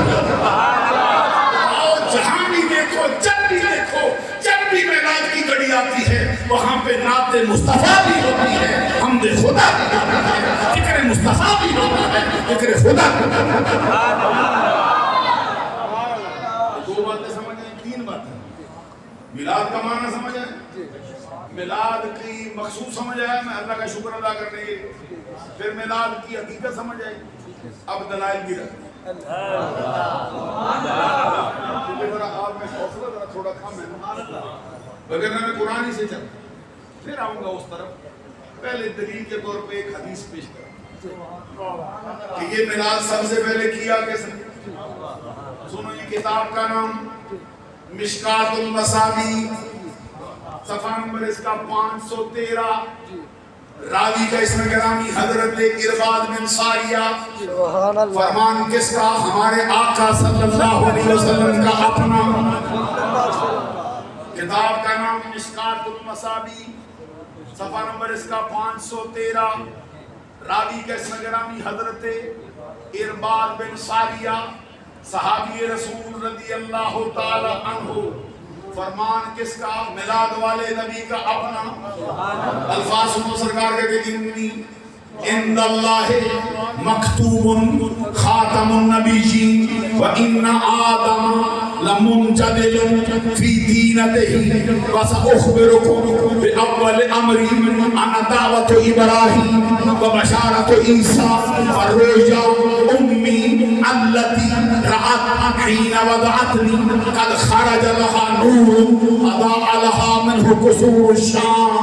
اور جہاں بھی دیکھو, جب بھی دیکھو, جب بھی میلاد کی گھڑی آتی ہے وہاں پہ نعت مصطفیٰ بھی ہوتی ہے, حمد خدا بھی ہوتی ہے, ذکر مصطفیٰ بھی ہوتا ہے, ذکر خدا بھی ہوتا ہے. دو باتیں سمجھ آئیں, تین باتیں. میلاد کا معنی سمجھ آئے, میلاد کی مقصود سمجھ آیا, میں اللہ کا شکر ادا کرنے کے, پھر میلاد کی حقیقت سمجھ آئی, اب دلائل بھی رکھیں. آپ میں حوصلہ ذرا تھوڑا کم ہے, وگرنہ میں قرآن ہی سے چل پھر آؤں گا اس طرف. پہلے دلیل کے طور پہ ایک حدیث پیش کروں کہ یہ میلاد سب سے پہلے کیا کس نے. سنو, یہ کتاب کا نام مشکات المصابیح, صفحہ نمبر اس کا 513, راوی کا اسم گرامی حضرت ارباد بن ساریہ. فرمان کس کا؟ ہمارے آقا صلی اللہ علیہ وسلم کا اپنا. کتاب کا نام مشکات المصابیح, صفحہ نمبر اس کا 513, راوی کا اسم گرامی حضرت ارباد بن ساریہ, صحابی رسول رضی اللہ تعالی عنہ. فرمان کس کا؟ میلاد والے نبی کا اپنا. الفاظ سنو, سرکار کہتے ہیں ان اللہ مکتوب خاتم النبیین و ان آدم لمنجدل فی دینتہ وسأخبرکم بأول امری انا دعوت ابراہیم و بشارت عیسیٰ والرجا امی التي رأت حين وضعتني قد خرج لها نور اضاء لها منه قصور الشام.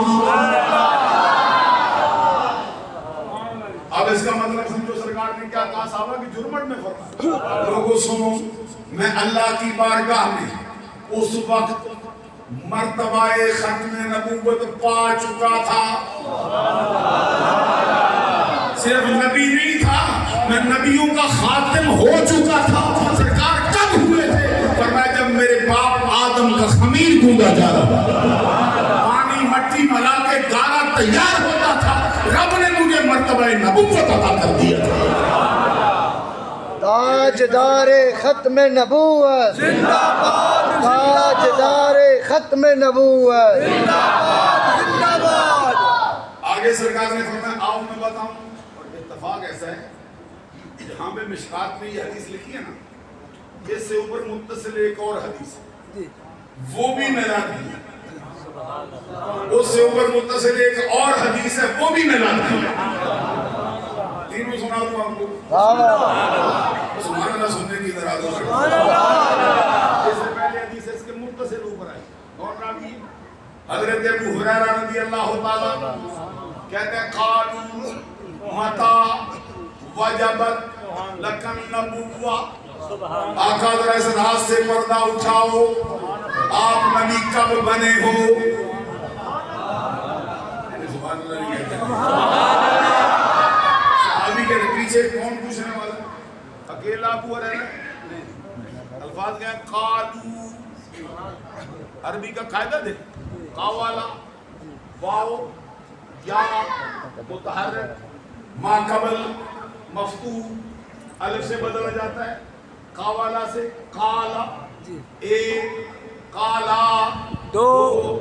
اب اس کا مطلب سمجھو, سرکار نے کیا کہا صحابہ کی جرمٹ میں فرمایا, لوگوں سنو, میں اللہ کی بارگاہ میں اس وقت مرتبہ ختم نبوت پا چکا تھا. صرف نبی نہیں تھا, میں نبیوں کا خاتم ہو چکا تھا. سرکار کب ہوئے تھے؟ فرمایا جب میرے باپ آدم کا خمیر گوندا جا رہا تھا, پانی مٹی ملا کے گارا تیار ہوتا تھا, رب نے مجھے مرتبہ نبوت عطا کر دیا تھا. تاجدار ختم نبوت زندہ باد, تاجدار ختم نبوت زندہ باد, زندہ باد. آگے سرکار نے فرمایا آؤ میں بتاؤں. اور اتفاق ایسا ہے جہاں پہ مشکات میں یہ حدیث لکھی ہے نا, اس سے اوپر متصل ایک اور حدیث ہے, وہ بھی میلاد کی ہے. اس سے اوپر متصل ایک اور حدیث ہے, وہ بھی میلاد کی ہے. تینوں سنا دوں آپ کو. سبحان اللہ سننے کی ذرا دو. اس سے پہلے حدیث اس کے متصل اوپر آئی. اور راوی حضرت ابو ہریرہ رضی اللہ تعالیٰ کہتے ہیں قالوا متى وجبت لکن نبوہ. آقا ذرا اس راز سے پردہ اٹھاؤ, آپ نبی کب بنے ہو؟ سبحان اللہ نہیں کہتے. صحابی کے پیچھے کون پوچھنے والا؟ اکیلا ابو ہریرہ. الفاظ کیا ہے؟ قالوا, عربی کا قاعدہ دے, قاوالا واو یا متحرک ما قبل مفتوح الف سے بدلا جاتا ہے. قاوالا سے قالا ایک, قالا دو,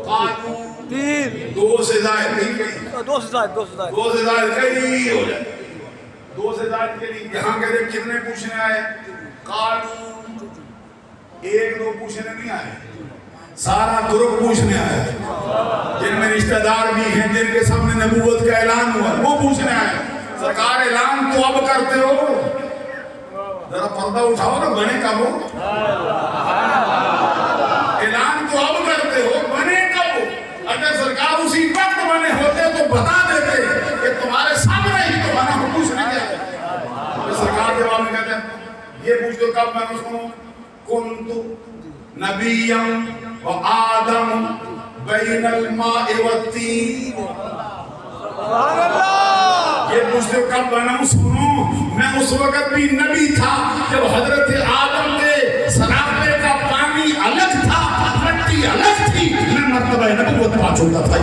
قالو تین, دو سے زائد نہیں کہیں, دو سے زائد, دو سے زائد, دو سے زائد کہیں ہو جائے. دو سے زائد کے لیے یہاں کہتے کتنے پوچھنے آئے؟ قالو ایک دو پوچھنے نہیں آئے, سارا گروپ پوچھنے آئے, جن میں رشتہ دار بھی ہیں, جن کے سامنے نبوت کا اعلان ہوا وہ پوچھنے آئے. سرکار اعلان تو اب کرتے ہو, ذرا پردہ اٹھاؤ نا, بنے کب ہو؟ اعلان تو اب کرتے ہو, بنے کب ہو؟ اگر سرکار اسی وقت بنے ہوتے تو بتا دیتے کہ تمہارے سامنے ہی تو بنا ہو, پوچھنے کیا ہے. سرکار جواب میں کہتے ہیں یہ پوچھ دو کب میں اس کو کنتو نبیم و آدم بین الماء والتین. سبحان اللہ. یہ پوچھتے ہو کب بنا ہوں, سنو میں اس وقت بھی نبی تھا جب حضرت آدم کے سراپے کا پانی الگ تھا, مٹی الگ تھی, میں مرتبہ نبوت پا چکا تھا.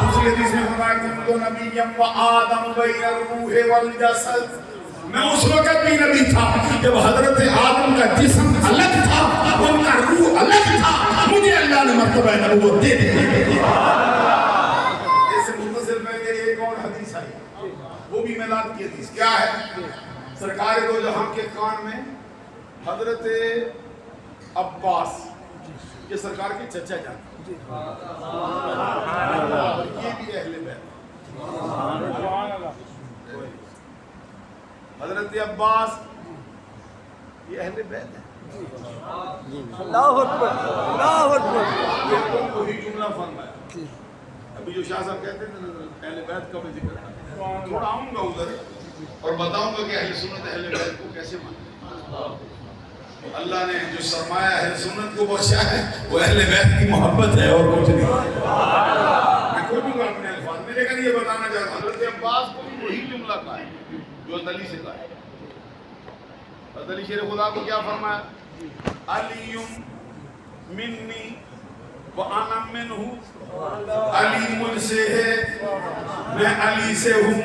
دوسری حدیث میں فرمایا کنتو نبیم و آدم بین الروح والجسد, میں اس وقت بھی نبی تھا جب حضرت آدم کا جسم الگ تھا, ان کا روح الگ تھا, مجھے اللہ نے مرتبہ نبوت دے دی. اس سے متصل پہلے ایک اور حدیث آئی, وہ بھی میلاد کی حدیث. کیا ہے؟ سرکار دو جہاں کے کان میں حضرت عباس, یہ سرکار کے چچا جان, یہ بھی اہل بیت. حضرت عباس یہ اہل بیت ہے. اللہ اکبر, اللہ اکبر. یہ وہی جملہ فرمایا. ابھی جو شاہ صاحب کہتے ہیں اہل بیت کا بھی ذکر کرنا, تھوڑا آؤں گا ادھر اور بتاؤں گا کہ اہل سنت اہل بیت کو کیسے مانا. اللہ نے جو سرمایہ اہل سنت کو بخشا ہے وہ اہل بیت کی محبت ہے اور کچھ نہیں. میں کھولوں گا اپنے الفاظ میں, لیکن یہ بتانا چاہتا ہوں حضرت عباس کو بھی وہی جملہ کہا ہے جو علی سے کہا ہے. علی شیر خدا کو کیا فرمایا؟ علی منی و انا منہ, علی مجھ سے ہے میں علی سے ہوں.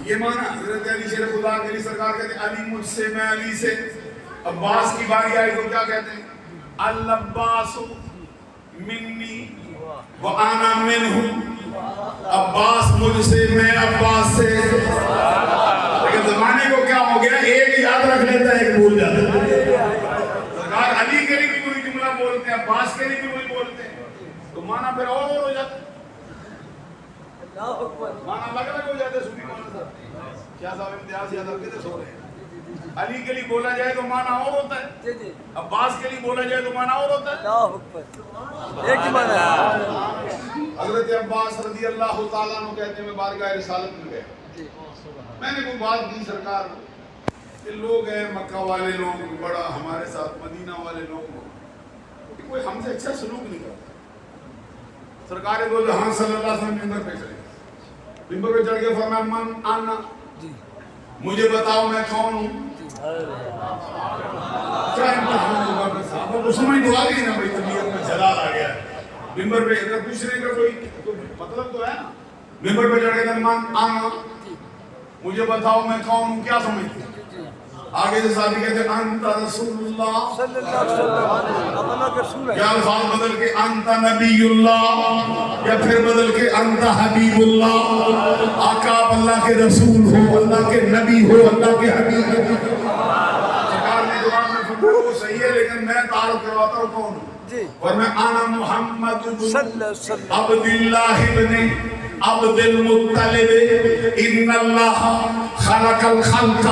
یہ مانا حضرت علی شیر خدا کے لیے سرکار کہتے ہیں علی مجھ سے میں علی سے. عباس کی باری آئی تو کیا کہتے ہیں؟ العباس منی و انا منہ, عباس مجھ سے میں عباس سے. لیکن زمانے کو کیا ہو گیا, ایک یاد رکھ لیتا ہے ایک بھول جاتا ہے. سرکار علی کے لیے بھی وہی جملہ بولتے ہیں, عباس کے لیے بھی وہی بولتے ہیں, تو مانا پھر اور ہو جاتا ہے, مانا الگ الگ ہو جاتے ہیں. سنی مانا صاحب کیا صاحب امتیاز یاد رکھتے تھے سو رہے ہیں. علی کے لیے بولا جائے تو مانا اور ہوتا ہے, عباس کے لیے بولا جائے تو مانا اور ہوتا ہے. اللہ اکبر, ایک ہی معنی ہے. حضرت عباس رضی اللہ تعالیٰ عنہ کہتے ہیں میں بارگاہ رسالت میں گیا, میں نے کوئی بات کی سرکار کہ لوگ ہیں مکہ والے لوگ, بڑا ہمارے ساتھ مدینہ والے لوگ, کہ کوئی ہم سے اچھا سلوک نہیں کرتا. سرکار دو جہاں صلی اللہ علیہ وسلم ممبر پہ چڑھے, ممبر پہ چڑھ کے فرمایا من آنا, مجھے بتاؤ میں کون ہوں. کیا امتحان ہوگا میں صاحب, اس میں دعا گئی نا بھائی, طبیعت میں جلال آ گیا ہے. ممبر پہ اگر پوچھنے کا کوئی مطلب تو ہے نا. ممبر پہ چڑھ کے من آنا, مجھے بتاؤ میں کون ہوں, کیا سمجھتے ہیں؟ آگے سے صحابی کہتے ہیں انت رسول اللہ صلی اللہ علیہ وسلم, اللہ کے رسول ہے. یا الفاظ بدل کے انت نبی اللہ, یا پھر بدل کے انت حبیب اللہ. آقا آپ اللہ کے رسول ہو, اللہ کے نبی ہو, اللہ کے حبیب ہو. سرکار نے جواب میں فرمایا وہ صحیح ہے, لیکن میں تعارف کرواتا ہوں کون ہوں. اور میں انا محمد بن عبد اللہ بن عبد المطلب ان اللہ خلق الخلق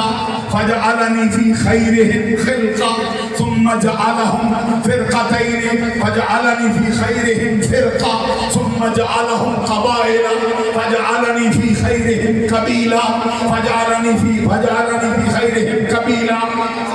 فجعلني في خيرهم خلقا ثم جعلهم فرقتين فجعلني في خيرهم فرقا ثم جعلهم قبائل فجعلني في خيرهم قبيلا فجعلني في خيرهم قبيلا.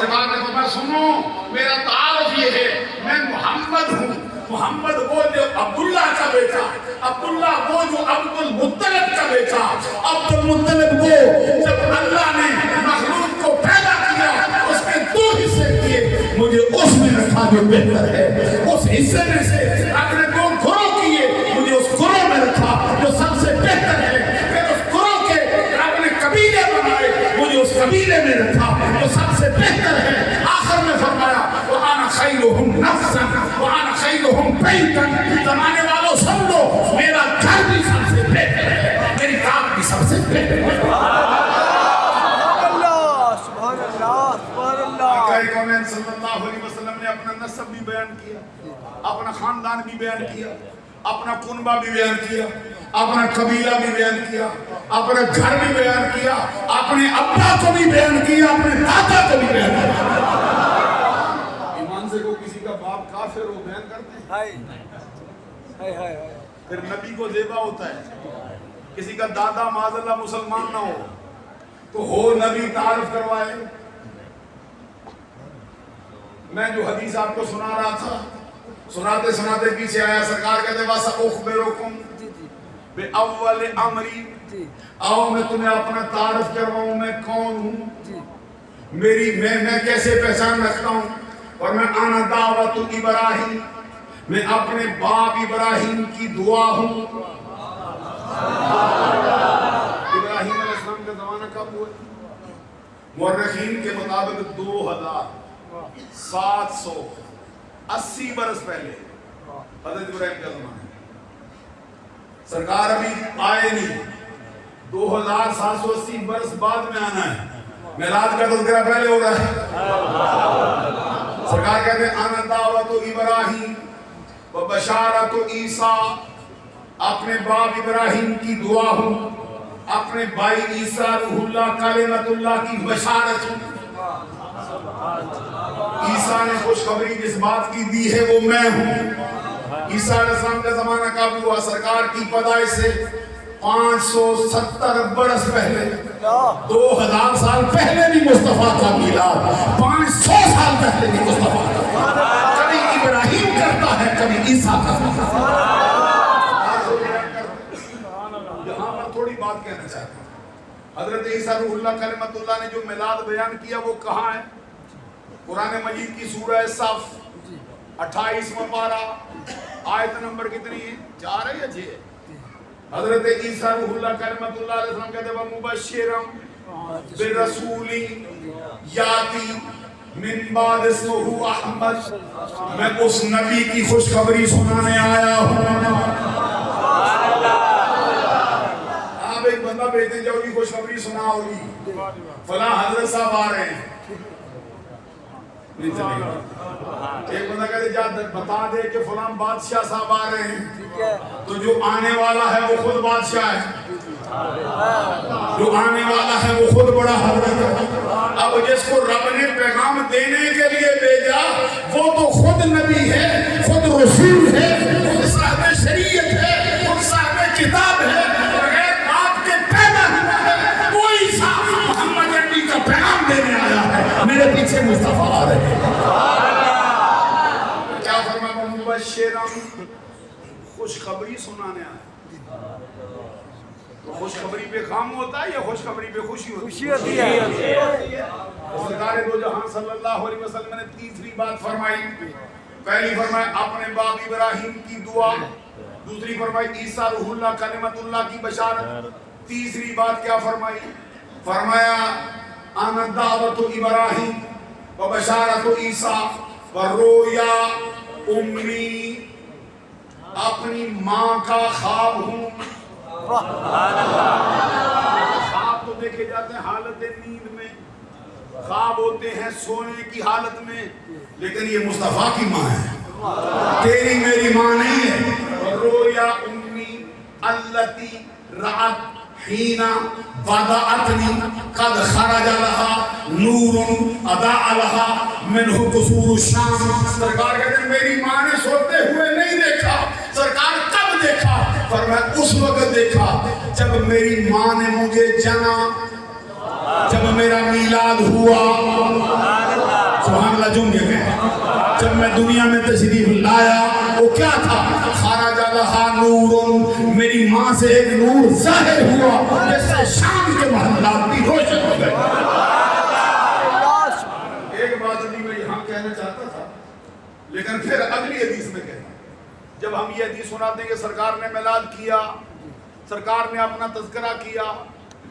سرکار نے فرمایا سنو میرا تعارف یہ ہے, میں محمد ہوں. محمد وہ جو عبداللہ کا بیٹا, عبداللہ وہ جو عبد المطلب کا بیٹا, عبد المطلب وہ جب اللہ نے مخلوق کو پیدا کیا اس کے دو حصے کیے, مجھے اس میں رکھا جو بہتر ہے. اس حصے میں سے اپنے دو گروہ کیے, مجھے اس گروہ میں رکھا جو سب سے بہتر ہے. پھر اس گروہ کے اپنے قبیلے بنائے, مجھے اس قبیلے میں رکھا جو سب سے بہتر ہے. آخر میں فرمایا وَأَنَا خَيْرُهُمْ نَفْسًا وَأَنَا خَيْرُهُمْ بَيْتًا. زمانے والوں سن لو, میرا گھر بھی سب سے بہتر ہے, میری کام بھی سب سے بہتر ہے. اللہ سبحان اللہ. بیان کیا, اپنا خاندان بھی بیان کیا, اپنا کنبہ بھی بیان کیا, اپنا قبیلہ بھی بیان کیا, اپنا گھر بھی بیان کیا, اپنے ابا کو بھی بیان کیا, اپنے دادا کو بھی بیان کیا. ایمان سے کو کسی کا باپ کافر ہو بیان کرتے ہیں, پھر نبی کو زیبا ہوتا ہے. کسی کا دادا معاذ اللہ مسلمان نہ ہو تو ہو نبی تعارف کروائے. میں جو حدیث آپ کو سنا رہا تھا, سناتے سناتے پیچھے آیا, سرکار کہتے وَسَأُخْبِرُكُمْ بِأَوَّلِ أَمْرِي, آؤ میں تمہیں اپنا تعارف کرواؤں میں کون ہوں, میں کیسے پہچان رکھتا ہوں. اور میں آنا دعوت ابراہیم, میں اپنے باپ ابراہیم کی دعا ہوں. ابراہیم علیہ السلام کا زمانہ کب ہوا؟ مورخین کے مطابق 2780 برس پہلے حضرت ابراہیم کا زمانہ. سرکار ابھی آئے نہیں, 2780 برس بعد میں آنا ہے. میلاد کا تذکرہ پہلے ہو رہا ہے. سرکار کہتے ہیں آنا دعوت ابراہیم و بشارت عیسیٰ, اپنے باپ ابراہیم کی دعا ہوں, اپنے بھائی عیسیٰ روح اللہ کلمۃ اللہ کی بشارت ہوں. عیسیٰ نے خوشخبری جس بات کی دی ہے وہ میں ہوں. عیسیٰ علیہ السلام کا زمانہ کب ہوا؟ سرکار کی پیدائش سے 570 برس پہلے, 2000 سال پہلے بھی مصطفیٰ کا میلاد, 500 سال پہلے بھی مصطفیٰ کا. کبھی ابراہیم کرتا ہے, کبھی عیسیٰ کرتا ہے. یہاں پر تھوڑی بات کہنا چاہتا ہوں. حضرت عیسیٰ روح اللہ کلمۃ اللہ نے جو میلاد بیان کیا وہ کہاں ہے؟ قرآن مجید کی سورہ صف 28واں پارہ, آیت نمبر کتنی ہے؟ 4 ہے یا 6 ہے؟ حضرت عیسیٰ روح اللہ کلمۃ اللہ علیہ السلام کہتے ہیں مبشرا برسول یاتی من بعد اسمہ احمد, میں اس نبی کی خوشخبری سنانے آیا ہوں. آپ ایک بندہ بھیجتے جاؤ جی خوشخبری سنا ہوگی, فلاں حضرت صاحب آ رہے ہیں. ایک بندہ کہتے جا بتا دے کہ فلاں بادشاہ صاحب آ رہے ہیں, تو جو آنے والا ہے وہ خود بادشاہ ہے, جو آنے والا ہے وہ خود بڑا حضرت ہے. اب جس کو رب نے پیغام دینے کے لیے بھیجا وہ تو خود نبی ہے, خود رسول ہے, خود صاحب شریعت ہے, خود صاحب کتاب ہے, بغیر باپ کے پیدا ہوا ہے. کوئی صاحب محمد نبی کا پیغام دینے آیا ہے, میرے پیچھے مصطفیٰ آ رہے ہیں. کیا فرمایا؟ مبشرا, خوشخبری سنانے آیا. تو خوشخبری پہ خام ہوتا ہے یا خوشخبری پہ خوشی ہوتی ہے؟ سرکار دو جہاں صلی اللہ علیہ وسلم نے تیسری بات فرمائی. پہلی فرمایا اپنے باپ ابراہیم کی دعا, دوسری فرمائی عیسیٰ روح اللہ کلمۃ اللہ کی بشارت, تیسری بات کیا فرمائی؟ فرمایا آنا دعوت ابراہیم و بشارت عیسیٰ و رویا امی, اپنی ماں کا خواب ہوں. خواب تو دیکھے جاتے ہیں حالت نیند میں, خواب ہوتے ہیں سونے کی حالت میں, لیکن یہ مصطفیٰ کی ماں ہے, تیری میری ماں نہیں ہے. رویا امی التی رات حینا وضعتنی قد خرج لها نور اضاء لها منہ قصور الشام. سرکار کہتے ہیں میری ماں نے سوتے ہوئے نہیں دیکھا. سرکار کب دیکھا؟ فرمایا اس وقت دیکھا جب میری ماں نے مجھے جنا, جب میرا میلاد ہوا. سبحان اللہ. جمعے میں جب میں دنیا میں تشریف لایا وہ کیا تھا؟ خرج لها نور, میری ماں سے ایک نور ظاہر ہوا جس سے شام کے محلات بھی روشن ہو گئے. ایک بات ابھی میں یہاں کہنا چاہتا تھا, لیکن پھر اگلی حدیث میں کہتا ہوں. جب ہم یہ حدیث سناتے ہیں کہ سرکار نے میلاد کیا, سرکار نے اپنا تذکرہ کیا,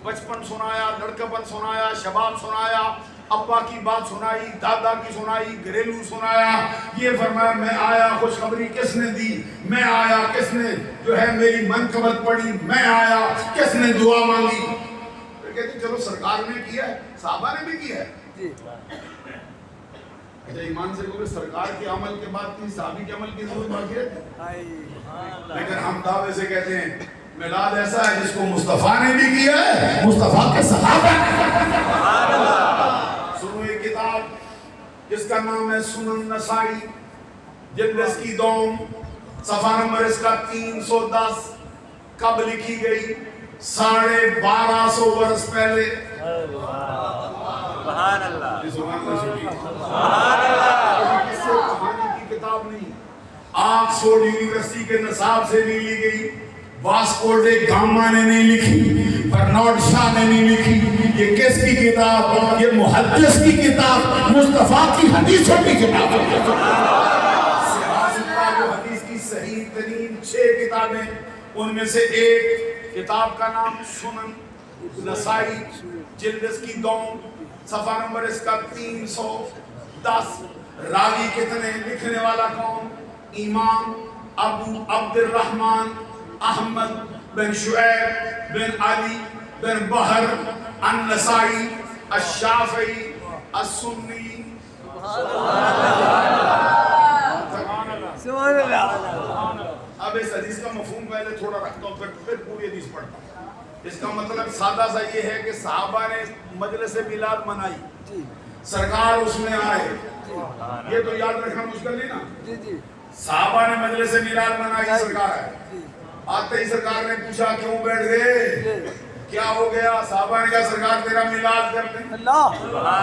بچپن سنایا, لڑکپن سنایا, شباب سنایا, ابا کی بات سنائی, دادا کی سنائی, گھریلو سنایا, یہ فرمایا میں آیا خوشخبری کس نے دی, میں آیا کس نے جو ہے میری منقبت پڑھی, میں آیا کس نے دعا مانگی. پھر کہتے چلو سرکار نے کیا ہے, صحابہ نے بھی کیا ہے. اچھا ایمان سے کہو سرکار کے عمل کے بعد کی صحابی کے عمل کی ضرورت باقی ہے؟ لیکن ہم دعوے سے کہتے ہیں میلاد ایسا ہے جس کو مصطفیٰ نے بھی کیا ہے، مصطفیٰ کے صحابہ نے۔ سنو ایک کتاب جس کا نام ہے سنن نسائی، جلد اس کی دوم، صفحہ نمبر اس کا 310، کب لکھی گئی؟ 1250 برس پہلے۔ سبحان اللہ، سبحان اللہ۔ کس سے کہانی کی کتاب نہیں، آکسفورڈ یونیورسٹی کے نصاب سے نہیں لی گئی، واسکو ڈے گاما نے نہیں لکھی، برنارڈ شاہ نے نہیں لکھی۔ یہ کس کی کتاب؟ یہ محدث کی کتاب، مصطفیٰ کی حدیثوں کی کتاب ہے۔ جو حدیث کی صحیح ترین 6 کتابیں، ان میں سے ایک کتاب کا نام سنن نسائی، جلد اس کی دوم، صفحہ نمبر اس کا 310۔ راوی کتنے، لکھنے والا کون؟ امام ابو عبد الرحمن احمد بن شعیب بن علی بن بحر النسائی الشافعی السنی۔ سبحان اللہ۔ اب اس حدیث کا مفہوم پہلے تھوڑا رکھتا ہوں، پھر پوری حدیث پڑھتا ہوں۔ اس کا مطلب سادہ سا یہ ہے کہ صحابہ نے مجلس میلاد منائی، سرکار اس میں آئے۔ یہ تو یاد رکھنا مشکل نہیں نا، صحابہ نے مجلس میلاد منائی، سرکار آئے۔ آتے ہی سرکار نے پوچھا کیوں بیٹھ گئے، کیا ہو گیا؟ صحابہ نے کہا سرکار تیرا میلاد کر دیں۔ سرکار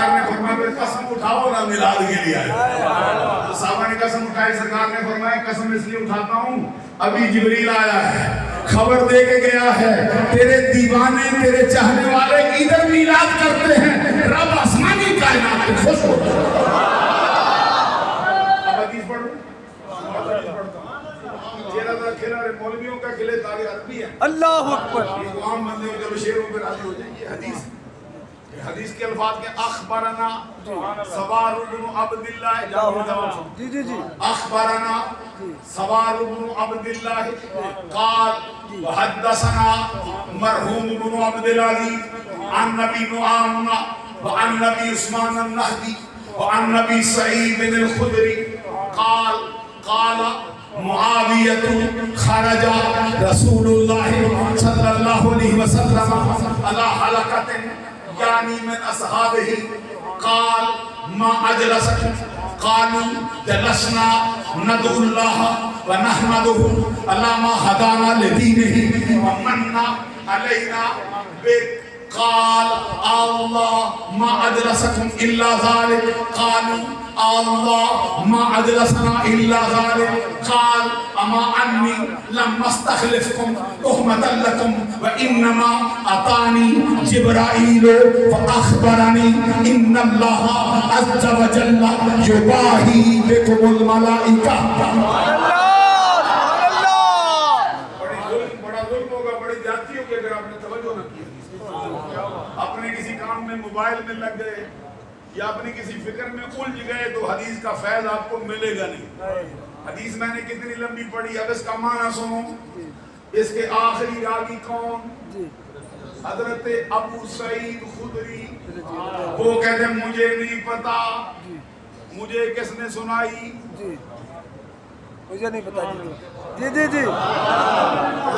نے فرمایا پھر قسم اٹھاؤ نا میلاد کے لیے آئے۔ تو صحابہ نے قسم اٹھائی، سرکار نے فرمایا قسم اس لیے اٹھاتا ہوں، ابھی جبریل آیا ہے، خبر دے کے گیا ہے تیرے دیوانے، تیرے چاہنے والے ادھر میلاد کرتے ہیں، رب آسمانی کائنات میں خوش ہوتا ہے۔ اب حدیث پڑھو، چہرہ تھا کھلا رہے، مولویوں کا کھلے تاکہ عربی ہے، اللہ اکبر۔ یہ عام بندے ہو جب شیروں پہ راضی ہو جائیں۔ یہ حدیث کے الفاظ کے اخبرنا سوار بن عبداللہ، اخبرنا سوار بن عبداللہ قال وحدثنا مرحوم بن عبدالعزیز عن نبی نعام وعن نبی عثمان النہدی وعن نبی سعید بن الخدری قال قال معاویہ خرج رسول اللہ صلی اللہ علیہ وسلم علی حلقۃ یعنی من اصحابہ قال ما اجلسکم قالوا جلسنا ندعو اللہ ونحمدہ علی ما ہدانا لدینہ ومن علینا قال اللہ ما اجلسکم الا ذلك قالوا اللہ ما اجلسنا الا ذلك قال اما انی لم استخلفکم تہمۃ لکم وانما اتانی جبرائیل فاخبرنی ان اللہ عز وجل یباہی بکم الملائکہ۔ بڑا ظلم ہوگا، بڑی زیادتی ہوگی اگر آپ نے توجہ نہ کی۔ اپنے کسی کام میں موبائل میں لگ گئے یا اپنی کسی فکر میں الجھ گئے تو حدیث کا فیض آپ کو ملے گا نہیں۔ حدیث میں نے کتنی لمبی پڑھی، اب اس کا معنی سنو۔ اس کے آخری راوی کون؟ حضرت ابو سعید خدری۔ وہ کہتے ہیں مجھے نہیں پتا، مجھے کس نے سنائی؟ مجھے نہیں پتا۔ جی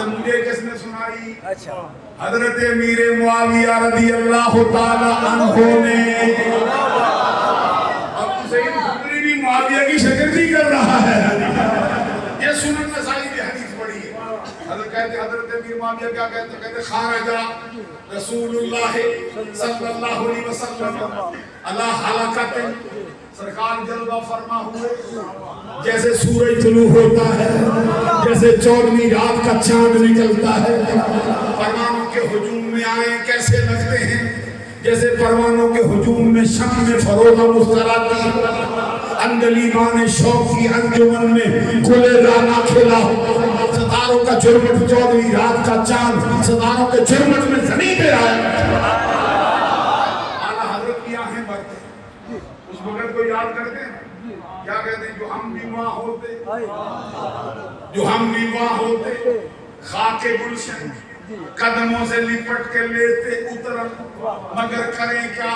مجھے کس نے سنائی؟ اچھا، حضرت امیر معاویہ رضی اللہ تعالی عنہ نے۔ ابو سعید خدری بھی معاویہ کی شاگردی کر رہا ہے۔ یہ سنن نسائی کی حدیث پڑھی ہے۔ حضرت کہتے حضرت امیر معاویہ کیا کہتے؟ کہتے خارجہ رسول اللہ صلی اللہ علیہ وسلم علی حلقۃ، سرکار جلوہ فرما ہوئے جیسے سورج طلوع ہوتا ہے، جیسے 14ویں رات کا چاند نکلتا ہے، پروانوں کے ہجوم میں آئے کیسے لگتے ہیں؟ جیسے پروانوں کے ہجوم میں شم میں فروغ مستراتی، اندلیمان شوق کی انجمن میں گلے رانا کھلا ہو، ستاروں کا جرمٹ 14ویں رات کا چاند ستاروں کے جرمٹ میں زمین پہ آیا۔ اعلیٰ حضرت کی آنکھیں بھرتے، اس وقت کو یاد کرتے ہیں، کیا کہتے ہیں؟ جو ہم بھی وہاں ہوتے، جو ہم بھی وہاں ہوتے، خاک گلشن قدموں سے لپٹ کے لیتے اترن، مگر کریں کیا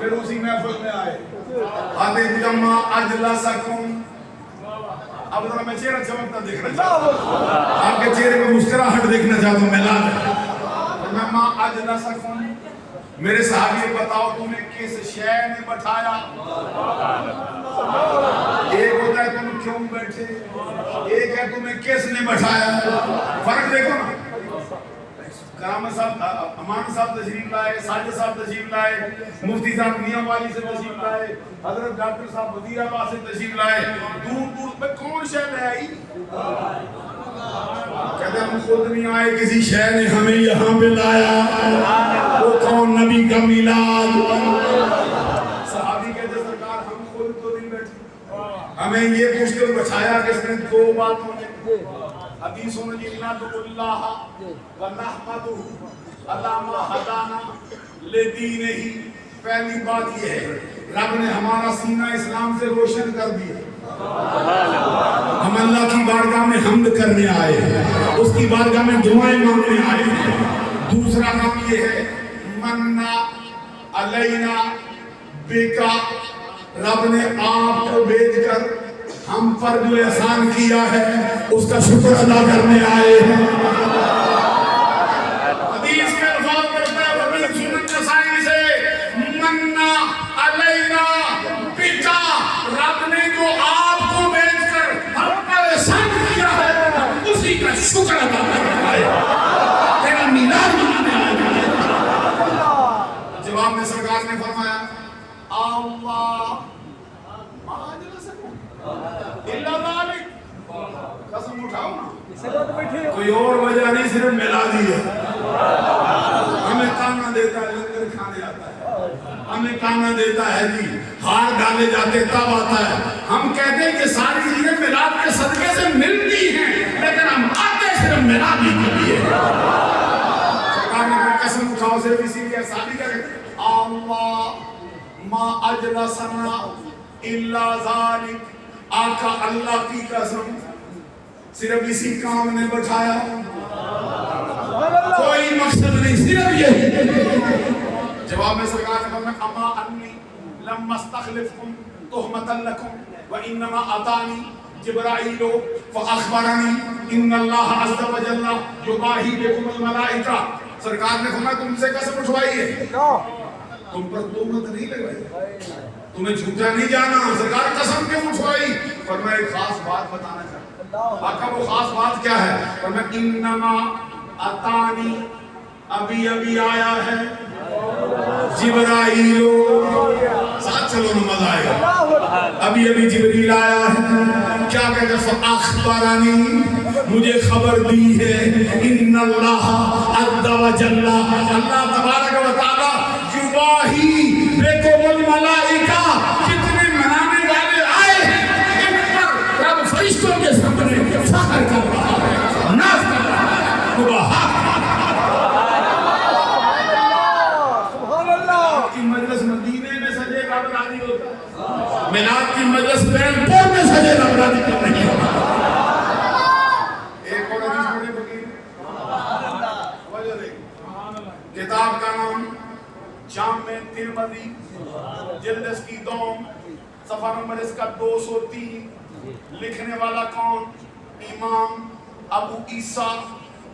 پھر اسی محفل میں آئے آتے جمع اجلسکم. اب ذرا میں چہرہ چمکتا دیکھنا چاہتا ہوں, آپ کے چہرے پہ مسکراہٹ دیکھنا چاہتا ہوں. میلاد ہے جمع اجلسکم. میرے صحابی بتاؤ تمہیں کس شے نے بٹھایا؟ ایک ہوتا ہے تم کیوں بیٹھے, ایک ہے تمہیں کس نے بٹھایا. فرق دیکھو نا. کرامت صاحب, امان صاحب تشریف لائے, ساجد صاحب تشریف لائے, مفتی صاحب میاں والی سے تشریف لائے, حضرت ڈاکٹر صاحب وزیر آباد سے تشریف لائے. دور دور پہ کون شے لے آئی؟ کہتے ہم خود نہیں آئے, کسی شے نے ہمیں یہاں پہ لایا. وہ کون؟ نبی کا میلاد. صحابی کہتے سرکار ہم خود تو نہیں بیٹھے, ہمیں یہ پوچھ کر بچایا کس نے دو باتوں نے. حدیثوں نے ندعو اللہ ونحمدہ علی ما ہدانا لدینہ. پہلی بات یہ ہے رب نے ہمارا سینہ اسلام سے روشن کر دیا. ہم اللہ کی بارگاہ میں حمد کرنے آئے ہیں, اس کی بارگاہ میں دعائیں مانگنے آئے ہیں. دوسرا کام یہ ہے منّا علینا بکا, رب نے آپ کو بھیج کر ہم پر جو احسان کیا ہے اس کا شکر ادا کرنے آئے ہیں. حدیث کے الفاظ پڑھتا ہے وکیل سنن نسائی سے منّا علینا بکا, رب نے جو آپ کو بھیج کر ہم پر احسان کیا ہے اسی کا شکر ادا کرنے آئے ہیں. تیرا میلاد منانے آئے ہیں. جواب میں سرکار نے فرمایا اللہ اللہ ذالک. قسم اٹھاؤ نا, کوئی اور وجہ نہیں, صرف میلادی ہے. ہمیں تانا دیتا ہے لنگر کھانے آتا ہے, ہمیں تانا دیتا ہے جی ہار ڈالے جاتے تب آتا ہے. ہم کہتے ہیں کہ ساری چیزیں میلاد کے صدقے سے ملتی ہیں, لیکن ہم آتے صرف میلادی کے لیے. سرکار نے قسم اٹھاؤ صرف اسی لیے شادی کریں اللہ ما اجلسنا الا ذالک. آقا اللہ کی قسم صرف اسی کام نے بٹھایا, کوئی مقصد نہیں, صرف یہی. جواب میں سرکار نے فرمایا اما انی لم استخلفکم تہمۃ لکم وانما اتانی جبرائیل فاخبرنی ان اللہ عز وجل یباہی بکم الملائکہ. سرکار نے فرمایا تم سے قسم اٹھوائی ہے, تم پر تہمت نہیں لگائی, تمہیں جھوٹا نہیں جانا. سرکار قسم کیوں اٹھوائی؟ فرمایا ایک خاص بات بتانا چاہتا ہوں. آقا وہ خاص بات کیا ہے؟ فرمایا انما اتانی, ابھی ابھی آیا ہے جبرائیل. ساتھ چلو نا مزہ آئے گا. ابھی ابھی جبریل آیا ہے, کیا کہتے ہیں فاخبرنی, مجھے خبر دی ہے ان اللہ عز وجل, اللہ تبارک و تعالی یباہی بکم الملائکہ, جتنے منانے والے آئے ہیں ان پر رب فرشتوں کے سامنے فخر کر رہا ہے, ناز کر رہا ہے. سبحان اللہ. کی مجلس مدینے میں سجے رب راضی ہوتا ہے, میلاد کی مجلس پور میں سجے رب راضی کر رہی ہوتا ہے. ایک اور حدیث پڑھیں فقیر, وجہ دیکھ. کتاب کا نام جامع ترمذی, جلد اس کی دوم, صفحہ نمبر اس کا 203. لکھنے والا کون؟ امام ابو عیسیٰ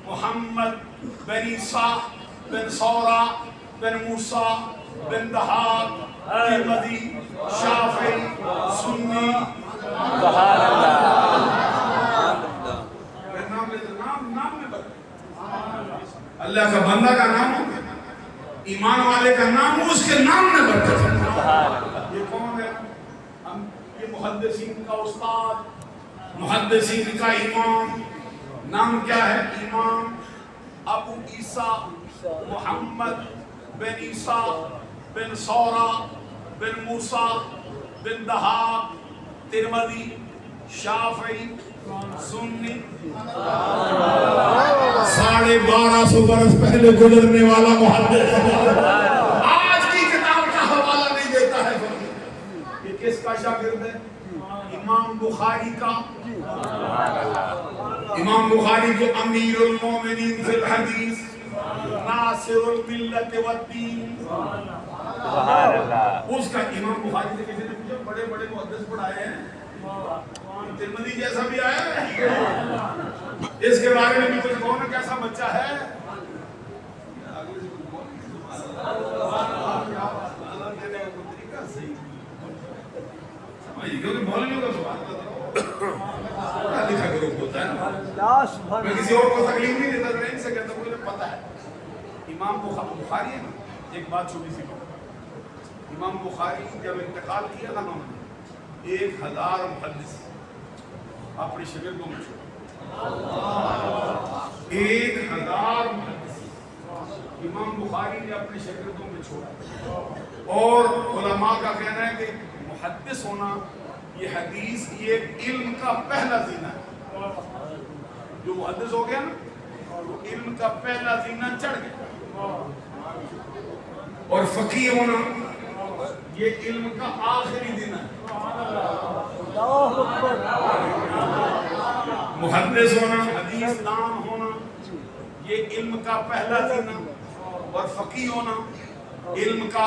محمد بن عیسیٰ بن سورہ بن موسیٰ بن دہاق ترمذی شافعی سنی. سبحان اللہ. نام میں اللہ کا بندہ کا نام ہو, ایمان والے کا نام ہو, اس کے نام میں برکت ہے. یہ کون ہے؟ یہ محدثین کا استاد, محدثین کا امام. نام کیا ہے؟ امام ابو عیسیٰ محمد بن عیسیٰ بن سورہ بن موسیٰ بن دہاق ترمذی شافعی سنی. 1250 برس پہلے گزرنے والا محدث آج کی کتاب کا حوالہ نہیں دیتا ہے. یہ کس کا شاگرد ہے؟ امام بخاری کا. امام بخاری جو امیر المومنین فی الحدیث, ناصر الملت والدین, سبحان اللہ. اس کا امام بخاری سے کسی نے پوچھا بڑے بڑے محدث پڑھائے ہیں ترمذی جیسا بھی آیا ہے اس کے بارے میں بھی کچھ کون کیسا بچہ ہے کیونکہ مولویوں کا سوال پڑھا لکھا گروپ ہوتا ہے نا میں کسی اور کو تکلیف نہیں دیتا ان سے کہتا مجھے پتا ہے امام بخاری ہے نا ایک بات چھوٹی سی بات امام بخاری جب انتقال کیا تھا نا 1000 محدث اپنی شاگردوں میں چھوڑا 1000 محدث امام بخاری نے اپنے شاگردوں میں چھوڑا اور علماء کا کہنا ہے کہ محدث ہونا یہ حدیث یہ علم کا پہلا زینہ ہے جو محدث ہو گیا نا وہ علم کا پہلا زینہ چڑھ گیا اور فقیہ ہونا یہ علم کا آخری زینہ ہے محدث ہونا حدیث دان ہونا یہ علم کا پہلا زینہ اور فقیہ ہونا علم کا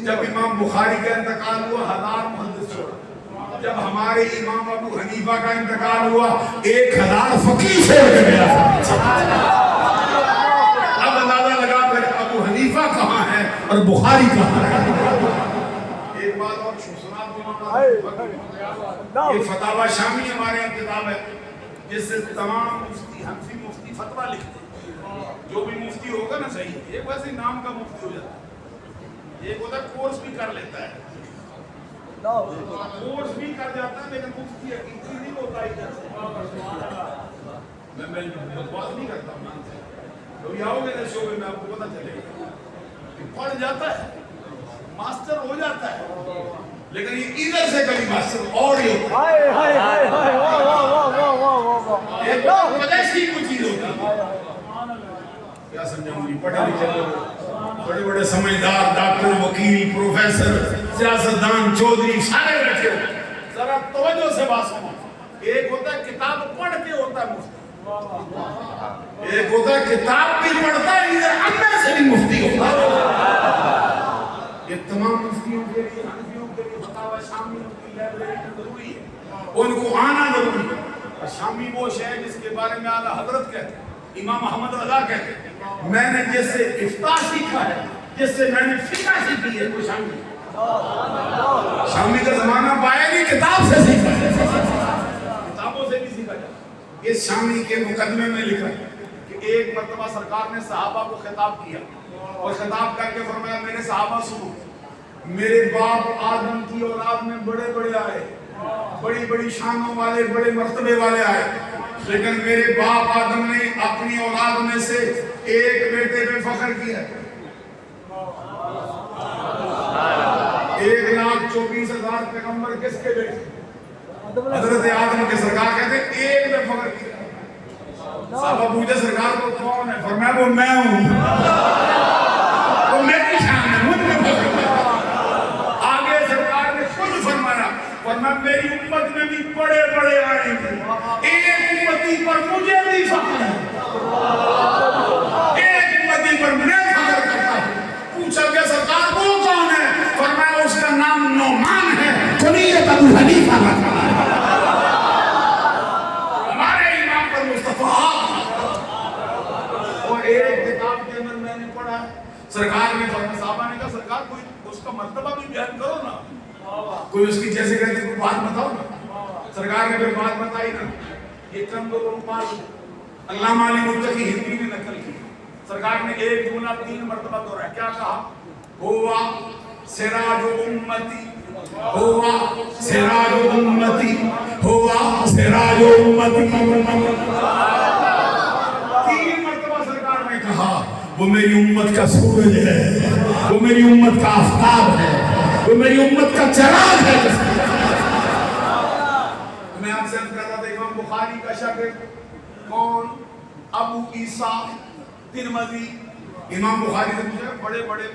جب امام بخاری کا انتقال ہوا 1000 محدث چھوڑا جب ہمارے امام ابو حنیفہ کا انتقال ہوا 1000 فقیہ چھوڑ کے گیا اب اندازہ لگا پھر ابو حنیفہ کہاں ہے اور بخاری کہاں ہے ایک بات اور سنا یہ فتاوی شامی ہمارے یہاں کتاب ہے جس سے تمام مفتی حنفی مفتی فتویٰ لکھتے ہیں جو بھی مفتی ہوگا نا صحیح ایک ویسے نام کا مفتی ہو جاتا ہے ایک ہوتا ہے کورس بھی کر لیتا ہے کورس بھی کر جاتا ہے لیکن مفتی حقیقی نہیں ہوتا ادھر سے میں بات نہیں کرتا ہوں کبھی آؤ گے نا شعبے میں آپ کو پتہ چلے گا کہ پڑھ جاتا ہے ماسٹر ہو جاتا ہے لیکن یہ ادھر سے کبھی ماسٹر اور ہی ہوتا ہے ایک پدیشی کوئی چیز ہوتی ہے کیا سمجھاؤں گی پڑھے لکھے لوگ بڑے بڑے سمجھدار ڈاکٹر وکیل پروفیسر سیاستدان چودھری سارے بیٹھے ہوتے ذرا توجہ سے بات سنو ایک ہوتا ہے کتاب پڑھ کے ہوتا ہے مفتی ایک ہوتا ہے کتاب بھی پڑھتا ہے ادھر اندر سے بھی مفتی ہوتا ہے یہ تمام مفتیوں کے لیے حنفیوں کے لیے فتاوی شامیوں کی لائبریری ضروری ہے ان کو آنا ضروری ہے شامی وہ شے جس کے بارے میں اعلیٰ حضرت کہتے ہیں امام احمد رضا کہتے ہیں میں نے جس سے افتاء سیکھا ہے جس سے میں نے فقہ سیکھی ہے وہ شامی شامی کا زمانہ پایا نہیں کتاب سے سیکھا ہے کتابوں سے بھی سیکھا جائے اس شامی کے مقدمے میں لکھا ہے کہ ایک مرتبہ سرکار نے صحابہ کو خطاب کیا اور خطاب کر کے فرمایا میرے صحابہ سنو میرے باپ آدم کی اولاد میں بڑے بڑے آئے بڑی بڑی شانوں والے بڑے مرتبے والے آئے لیکن میرے باپ آدم نے اپنی اولاد میں سے ایک بیٹے پہ فخر کیا 1,24,000 پیغمبر کس کے بیٹے حضرت آدم کے سرکار کہتے ہیں ایک پہ فخر کیا صحابہ پوچھے سرکار کو کون ہے فرمایا وہ میں ہوں وہ میری شان ہے مجھ میں فخر کیا آگے سرکار نے خود فرمایا فرمایا میری امت میں بھی بڑے بڑے آئیں گے ایک امتی پر مجھے بھی فخر ہے ایک امتی پر میں فخر کرتا ہوں پوچھا کہ سرکار وہ کون ہے فرمایا اس کا نام نعمان ہے کنیت ابو حنیفہ رکھا ہمارے امام پر مصطفیٰ اور ایک کتاب کے اندر میں نے پڑھا سرکار نے فرمایا صحابہ نے کہا سرکار کوئی اس کا مرتبہ بھی بیان کرو نا کوئی اس کی جیسے کہتے کوئی بات بتاؤ نا سرکار نے پھر بات بتائی نا یہ کنز العمال علامہ علی متقی ہندی نے نقل کی سرکار نے ایک جملہ 3 مرتبہ دہرایا کیا کہا ہوا سراج امتی ہوا سراج امتی ہوا سراج امتی 3 مرتبہ سرکار نے کہا وہ میری امت کا سورج ہے وہ میری امت کا آفتاب ہے وہ میری امت کا چراغ ہے میں آپ سے عرض کرتا تھا امام بخاری کا شاگرد کون ابو عیسیٰ ترمذی امام بخاری نے پوچھا بڑے بڑے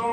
2,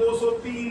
203,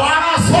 1200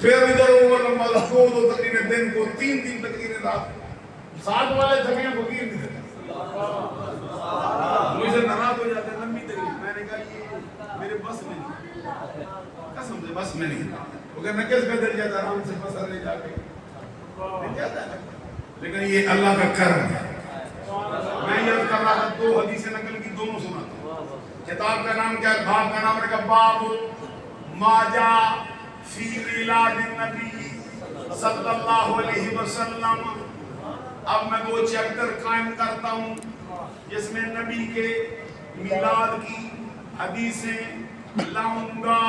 پھر ادھر اوور نماز 2 تقریریں دن کو 3 تقریریں رات. ساتھ والے تھکے فقیر نہیں تھکے. مجھے ناراض ہو جاتے ہیں لمبی تقریر. میں نے کہا یہ میرے بس میں نہیں, قسم سے بس میں نہیں. وہ کہنا کس قدر جاتا آرام سے بس لے جا کے جاتا ہے. لیکن یہ اللہ کا کرم ہے. میں یاد کر رہا تھا 2 حدیثیں نقل کی, دونوں سناتا ہوں. کتاب کا نام کیا ہے؟ باب کا نام ہے باب ما جاء فی میلاد النبی صلی اللہ علیہ وسلم. اب میں وہ چیپٹر قائم کرتا ہوں جس میں نبی کے میلاد کی حدیثیں لاؤں گا.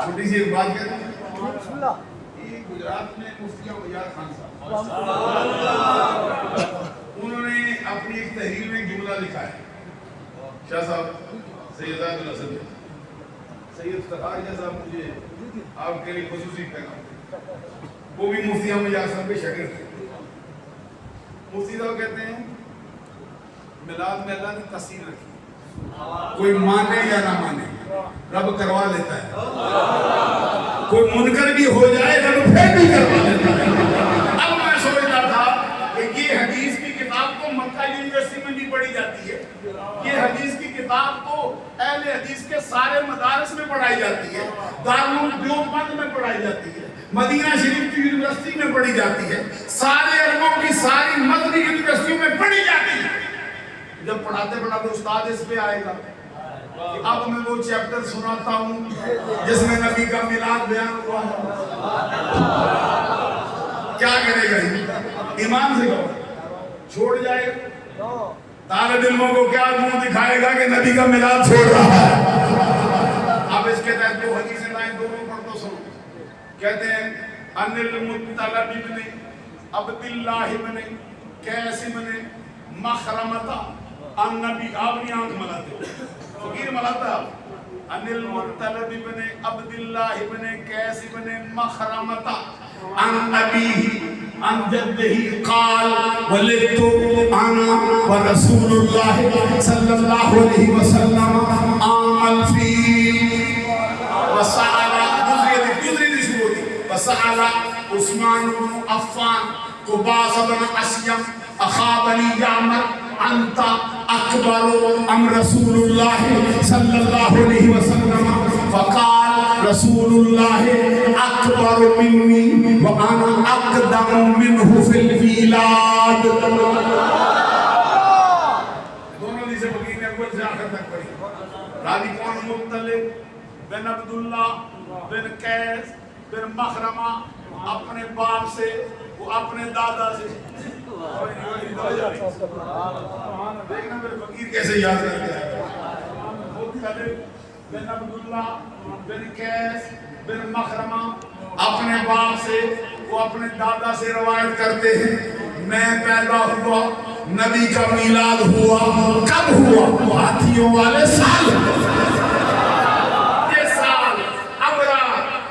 چھوٹی سی ایک بات کہتا ہوں. یہ گجرات میں مفتی عیاض خان صاحب, انہوں نے اپنی ایک تحریر میں جملہ لکھا ہے. شاہ صاحب سید الحسن سید افتخار جیسا مجھے آپ کے لیے خصوصی پیغام. وہ بھی مفتی عیاض صاحب کے شاگرد تھے. مفتی صاحب کہتے ہیں میلاد میں اللہ نے تاثیر رکھی, کوئی مانے یا نہ مانے رب کروا لیتا ہے. کوئی منکر بھی ہو جائے رب پھر بھی کروا لیتا ہے. اب میں سوچ رہا تھا کہ یہ حدیث کی کتاب تو مکہ یونیورسٹی میں بھی پڑھی جاتی ہے, یہ حدیث کی کتاب تو اہل حدیث کے سارے مدارس میں پڑھائی جاتی ہے, دارالعلوم دیوبند میں پڑھائی جاتی ہے, مدینہ شریف کی یونیورسٹی میں پڑھی جاتی ہے, سارے عربوں کی ساری مدنی یونیورسٹیوں میں پڑھی جاتی ہے. جب پڑھاتے پڑھاتے استاد اس پہ آئے گا کہ اب میں وہ چیپٹر سناتا ہوں جس میں نبی کا میلاد بیان ہوا ہے, کیا کرے گا؟ ایمان سے کہو چھوڑ جائے گا. طالب علموں کو کیا منہ دکھائے گا کہ نبی کا میلاد چھوڑ رہا ہے. اب اس کے تحت 2 حدیثیں لائیں, دونوں پڑھ تو سنو. کہتے ہیں ان المطلب ابن عبد اللہ ابن قیس ابن مخرمہ ان نبی. آپ نہیں آنکھ ملاتے ہو, فقیر ملاتا ہے. ان المطلب ابن عبد اللہ ابن قیس ابن مخرمہ ان ابیہ عن جدہ قال ولدت انا ورسول اللہ صلی اللہ علیہ وسلم عام الفیل وسأل وسأل عثمان بن عفان قباس بن اسیم اخا بنی جعمر انت اکبر ام رسول اللہ صلی اللہ علیہ وسلم فقال رسول اللہ اکبر منی وانا اقدم منہ فی المیلاد. دونوں حدیثیں فقیر نے اول سے آخر تک پڑھی. راوی کون؟ مطلب بن عبداللہ بن قیس بن مخرمہ, اپنے باپ سے, وہ اپنے دادا سے. دیکھنا میرے فقیر کیسے یاد رکھتے ہیں. مطلب بن عبداللہ بن قیس بن مخرمہ, اپنے باپ سے, وہ اپنے دادا سے روایت کرتے ہیں. میں پیدا ہوا, نبی کا میلاد ہوا. کب ہوا؟ ہاتھیوں والے سال. یہ سال امرا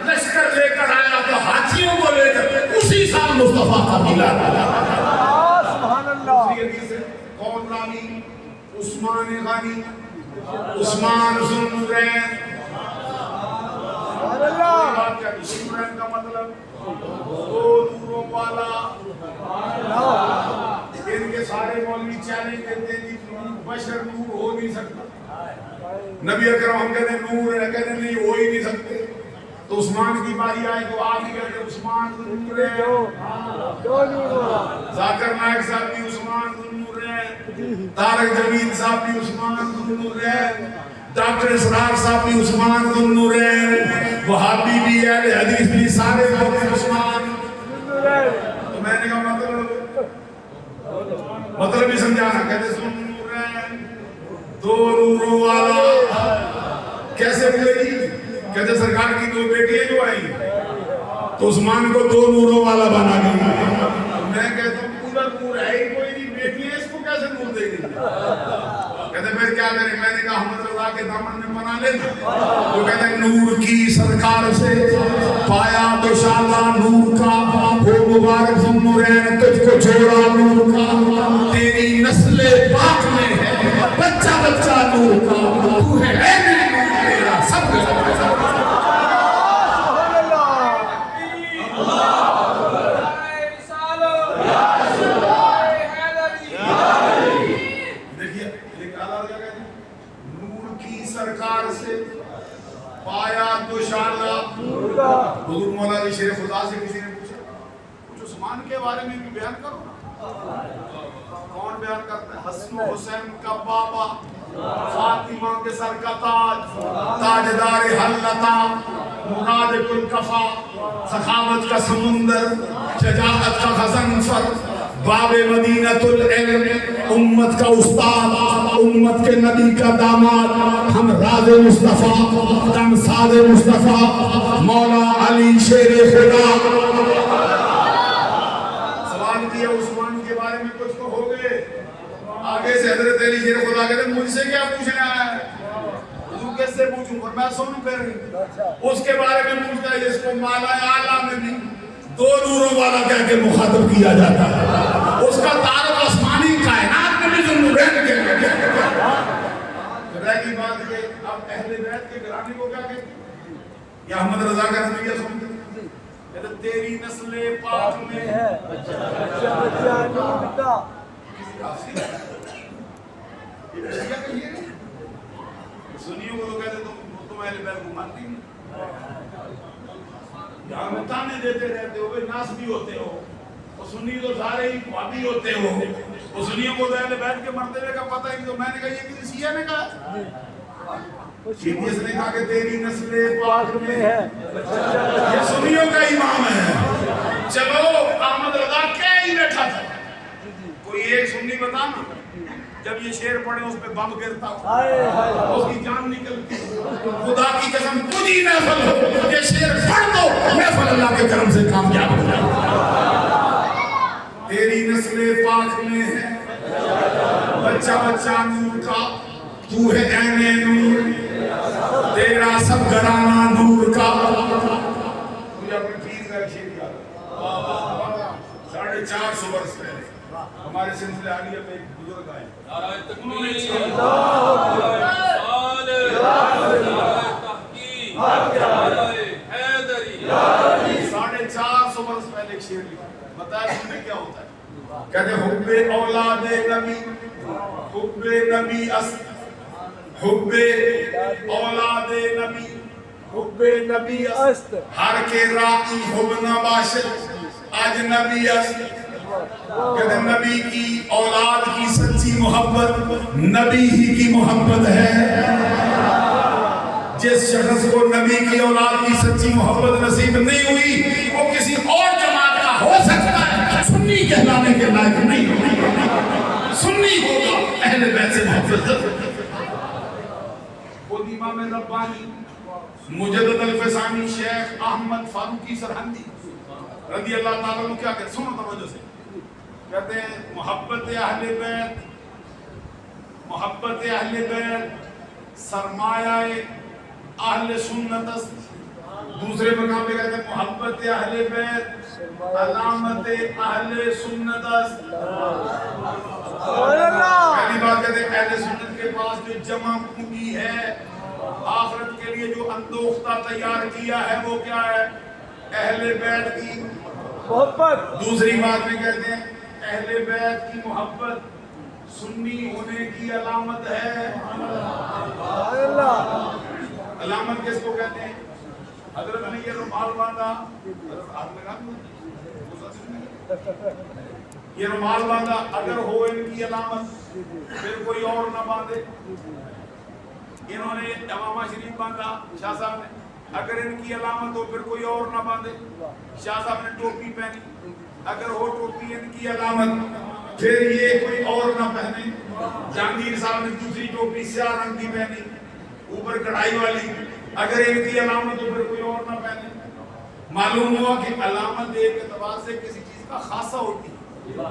لشکر لے کر آیا تو ہاتھیوں کو لے کر اسی سال مصطفیٰ کا میلاد ہوا. کون راوی؟ عثمان غنی, عثمان ذوالنورین. ذوالنورین کا مطلب 2 نوروں والا. ان کے سارے مولوی چیلنج دیتے ہیں بشر نور ہو نہیں سکتا. نبی اکرم ہم کہتے ہیں نور ہے, کہتے ہیں نہیں ہو ہی نہیں سکتے. تو عثمان کی باری آئے تو آپ ہی کہتے ہیں عثمان ذوالنورین. ذاکر نائک صاحب بھی عثمان ذوالنورین, طارق جمیل صاحب بھی عثمان ذوالنورین, ڈاکٹر اسرار صاحب بھی عثمان ذوالنورین, وہابی بھی اہل حدیث بھی سارے لوگ عثمان. تو میں نے کہا مطلب بھی سمجھانا. کہتے ذوالنورین 2 نوروں والا. کیسے ملے گی؟ کہتے سرکار کی 2 بیٹیاں جو آئی تو عثمان کو 2 نوروں والا بنا گئی. میں کہتا ہوں پورا نور ہے ہی کوئی نہیں, بیٹیاں اس کو کیسے نور دے گی؟ کہتے پھر کیا کریں؟ میں نے کہا احمد رضا کے دامن میں بنا لیتے. وہ کہتے ہیں نور کی سرکار سے پایا تو شالا نور کا, ہو مبارک ذوالنورین تجھ کو چھوڑا نور کا. تیری نسل پاک میں ہے بچہ بچہ نور کا, تو ہے تیرا سب بعد تو انشاءاللہ حضور مولا علی شیر خدا سے کسی نے پوچھا کچھ عثمان کے بارے میں بھی بیان کرو نا. کون بیان کرتا ہے؟ حسن و حسین کا بابا، فاطمہ کے سر کا تاج، تاجدار حلتا، مراد کل کفا، سخاوت کا سمندر، شجاعت کا غضنفر، باب مدینۃ العلم، امت کا استاد، امت کے نبی کا داماد، ہم راز مصطفیٰ، تمثال مصطفیٰ، مولا علی شیر خدا. سوال کیا عثمان کے بارے میں کچھ تو ہو گئے. آگے سے حضرت علی شیر خدا کہتے ہیں مجھ سے کیا پوچھنا ہے؟ حضور کس سے پوچھوں؟ فرمایا سن پھر اس کے بارے میں پوچھتا ہے جس کو مالا اعلیٰ میں بھی دو نوروں والا کہہ کے مخاطب کیا جاتا ہے. اس کا تعارف آسمانی کائنات میں بھی جو نورین کے رہ کی بات ہے. اب اہل بیت کے گھرانے کو کیا کہتے ہیں؟ یا احمد رضا کا نظریہ سنتے ہیں کہتے تیری نسل پاک میں ہے سنیوں کو تو کہتے تم اہل بیت کو مانتی نہیں. یہاں میں تانے دیتے رہتے ہو، ناس بھی ہوتے ہو، اور سنی تو سارے ہی خوابی ہوتے ہو. وہ سنیوں کو تو اہل بیت کے مرتبے کا پتہ ہی. تو میں نے کہا یہ کسی شیعہ نے کہا، اس نے کہا کہ تیری نسل پاک میں ہے. یہ سنیوں کا امام ہے. چلو احمد رضا کیا ہی بیٹھا تھا. کوئی ایک سنی بتانا جب یہ شعر پڑھے اس پہ بم گرتا ہو، اس کی جان نکلتی. خدا کی قسم تجھی محفل ہو یہ شعر پڑھ دو، محفل اللہ کے کرم سے کامیاب ہو جائے. تیری نسل پاک میں ہے بچہ بچہ نور کا، تو ہے عین نور، تیرا سب گھرانہ نور کا. مجھے اپنی پیر کا شعر یاد ہے 450 برس پہلے ہمارے سلسلے عالیہ میں ایک بزرگ آئے. انہوں نے 450 برس پہلے ایک شعر لکھا. بتایا اس میں کیا ہوتا ہے؟ کہتے حب اولاد نبی، حب نبی حب اولاد نبی، حب نبی است، ہر کے رائی حب نباشد اجنبی است. کہتے ہیں نبی کی اولاد کی سچی محبت نبی ہی کی محبت ہے. جس شخص کو نبی کی اولاد کی سچی محبت نصیب نہیں ہوئی وہ کسی اور جماعت کا ہو سکتا ہے، سنی کہلانے کے لائق نہیں ہوگا. سنی ہوگا اہل بیت سے محبت. خود امام ربانی مجدد الفسانی شیخ احمد فاروقی سرہندی رضی اللہ تعالیٰ عنہ کیا کہتے ہیں؟ سنو توجہ سے. کہتے ہیں محبت اہل بیت، محبت اہل بیت سرمایہ اہل سنت است. دوسرے مقام پہ کہتے ہیں محبت اہل بیت علامت اہل سنت است. پہلی بات کہتے ہیں اہل سنت کے پاس جو جمع پونجی ہے آخرت کے لیے جو اندوختہ تیار کیا ہے وہ کیا ہے؟ اہل بیت کی محبت. دوسری بات میں کہتے ہیں اہل بیت کی محبت سنی ہونے کی علامت ہے. علامت کس کو کہتے ہیں؟ حضرت نے یہ رومال باندھا، یہ رومال باندھا، اگر ہو ان کی علامت پھر کوئی اور نہ باندھے. انہوں نے امامہ شریف باندھا شاہ صاحب نے، اگر ان کی علامت ہو پھر کوئی اور نہ باندھے. شاہ صاحب نے ٹوپی پہنی، اگر ہو ٹوپی ان کی علامت پھر یہ کوئی اور نہ پہنے. جہانگیر صاحب نے دوسری ٹوپی سیاہ رنگ کی پہنی اوپر کڑھائی والی، اگر ان کی علامت ہو پھر کوئی اور نہ پہنے. معلوم ہوا کہ علامت ایک اعتبار سے کسی چیز کا خاصہ ہوتی ہے.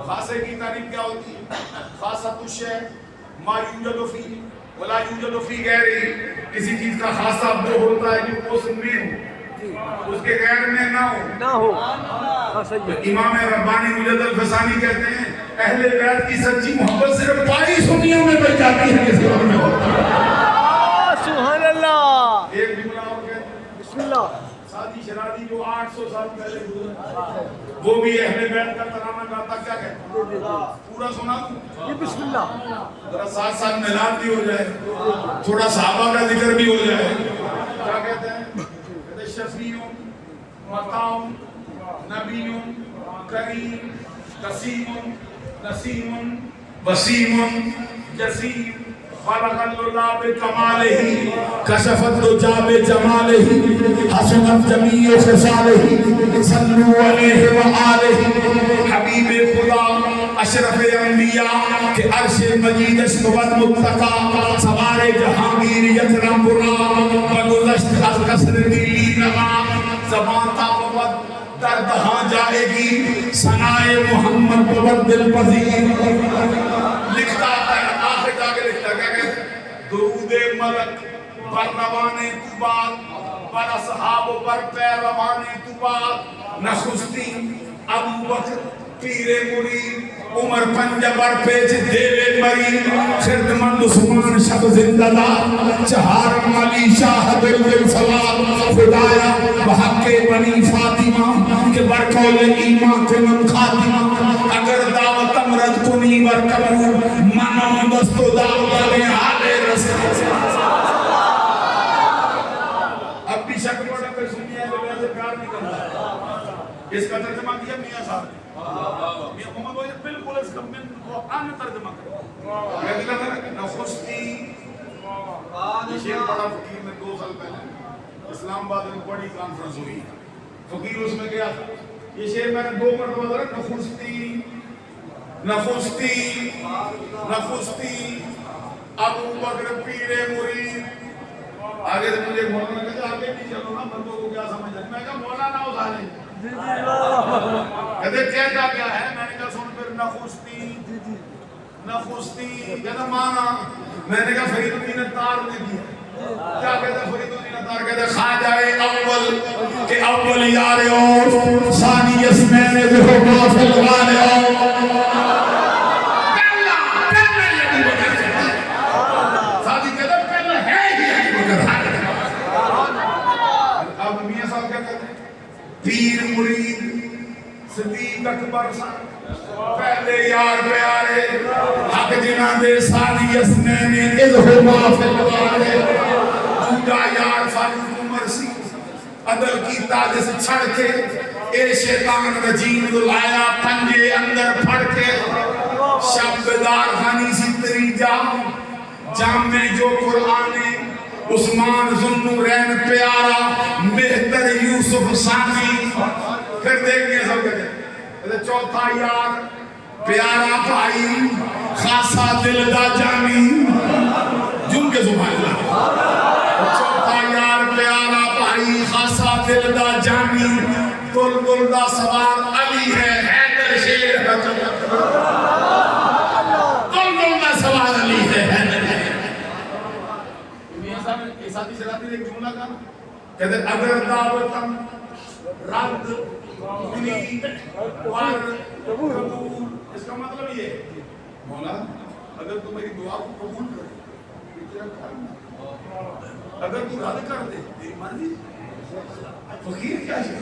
خاصے کی تعریف کیا ہوتی ہے؟ خاصۃ الشیء ما یوجد فیہ ولا یوجد فی غیرہ. کسی چیز کا خاصہ وہ ہوتا ہے جو اس میں ہو، اس کے غیر میں نہ ہو. امام ربانی مجدد الفسانی کہتے ہیں اہل بیت کی سچی محبت صرف پائی سنیوں میں پائی جاتی ہے، کسی اور میں ہوتا ہے. سبحان اللہ. ایک جملہ اور کہتے ہیں بسم اللہ. شادی شرادی جو 800 سال پہلے گزرا وہ بھی اہل بیت کا ترانہ گاتا. کیا کہتے ہیں؟ پورا سنا دوں؟ بسم اللہ. ذرا ساتھ ساتھ ملاد بھی ہو جائے، تھوڑا صحابہ کا ذکر بھی ہو جائے. کیا کہتے ہیں؟ شفیع مطاع نبی کریم قسیم نسیم وسیم جسیم خلق اللہ بکمالہ کشفت دجا بجمالہ حسنت جمیع خصالہ صلو علیہ وآلہ حبیب خدا اشرف انبیاء کے عرش مجید اسمت متقا سوار جہانگیر یترم برا بگذشت از قصر نیلی نما زبان تا ببت درد ہاں جائے گی ثنائے محمد ببت دل پذیر لکھتا ہے آخر جا کے لکھتا ہے درود ملک بر روان توبات بر اصحاب بر پیروان توبات نخستی ابو بکر پیر مرید عمر پنجبر پیچ دیوے مری خردمند عثمان شب زندہ دا چہارم علی شاہ دل سوال خدایا بحق بنی فاطمہ کہ برکول ایمان کنن خاتمہ اگر دعوت امرد کنی برکبور منو دستو دعوت حال رسول اب بھی شک پڑا کہ سنی ہے لوگ ایسے پیار نہیں کرتا اس کا ترجمہ کیا میاں صاحب نے میاں محمد وہ بالکل اس کا من قرآن میں ترجمہ کرتا میں کہتا تھا نخستی یہ شیر پڑا فقیر میں 2 سال پہلے اسلام آباد میں بڑی کانفرنس ہوئی فقیر اس میں گیا تھا یہ شیر میں نے 2 مرتبہ درہ نخستی نخستی نخستی ابو بکر پیر مرید آگے سے مجھے مولانا کہتا آگے نہیں چلو نا بندوں کو کیا سمجھ جائے میں کہا مولانا اٹھا لیں کہتے کہتا کیا ہے میں نے کہا سن پھر نخستی نخستی کہتا مانا میں نے کہا فرید الدین اتار نے دیا کیا کہتا فرید الدین اتار کہتا خواجہ اول کہ اول یار اور ثانی اسمین ذہو غافل غال اور پیر مرید صدیق اکبر پہلے یار پیارے حق جنہ دے ساری اسنین اذہما فی الوارے دوجا یار فاروق عمر سی عدل کی تاج سے چھڑ کے اے شیطان رجیم دلایا پنجے اندر پھڑ کے شبدار خانی سی تری جام میں جو قرآن عثمان ذوالنورین پیارا بہتر یوسف ثانی پھر دیکھیں سب کہتے چوتھا یار پیارا بھائی خاصا دل دا جانی جن کے سبحان اللہ چوتھا یار پیارا بھائی خاصا دل دا جانی دل دا سوار علی ہے حیدر شیر دل دا سوار علی ہے حیدر ساتھی شراتی ایک جملہ کا کہتے اگر دعوتم رد کنی ور قبول اس کا مطلب یہ مولا اگر تو میری دعا کو قبول کرے اگر تو رد کر دے تیری مرضی فقیر کیا ہے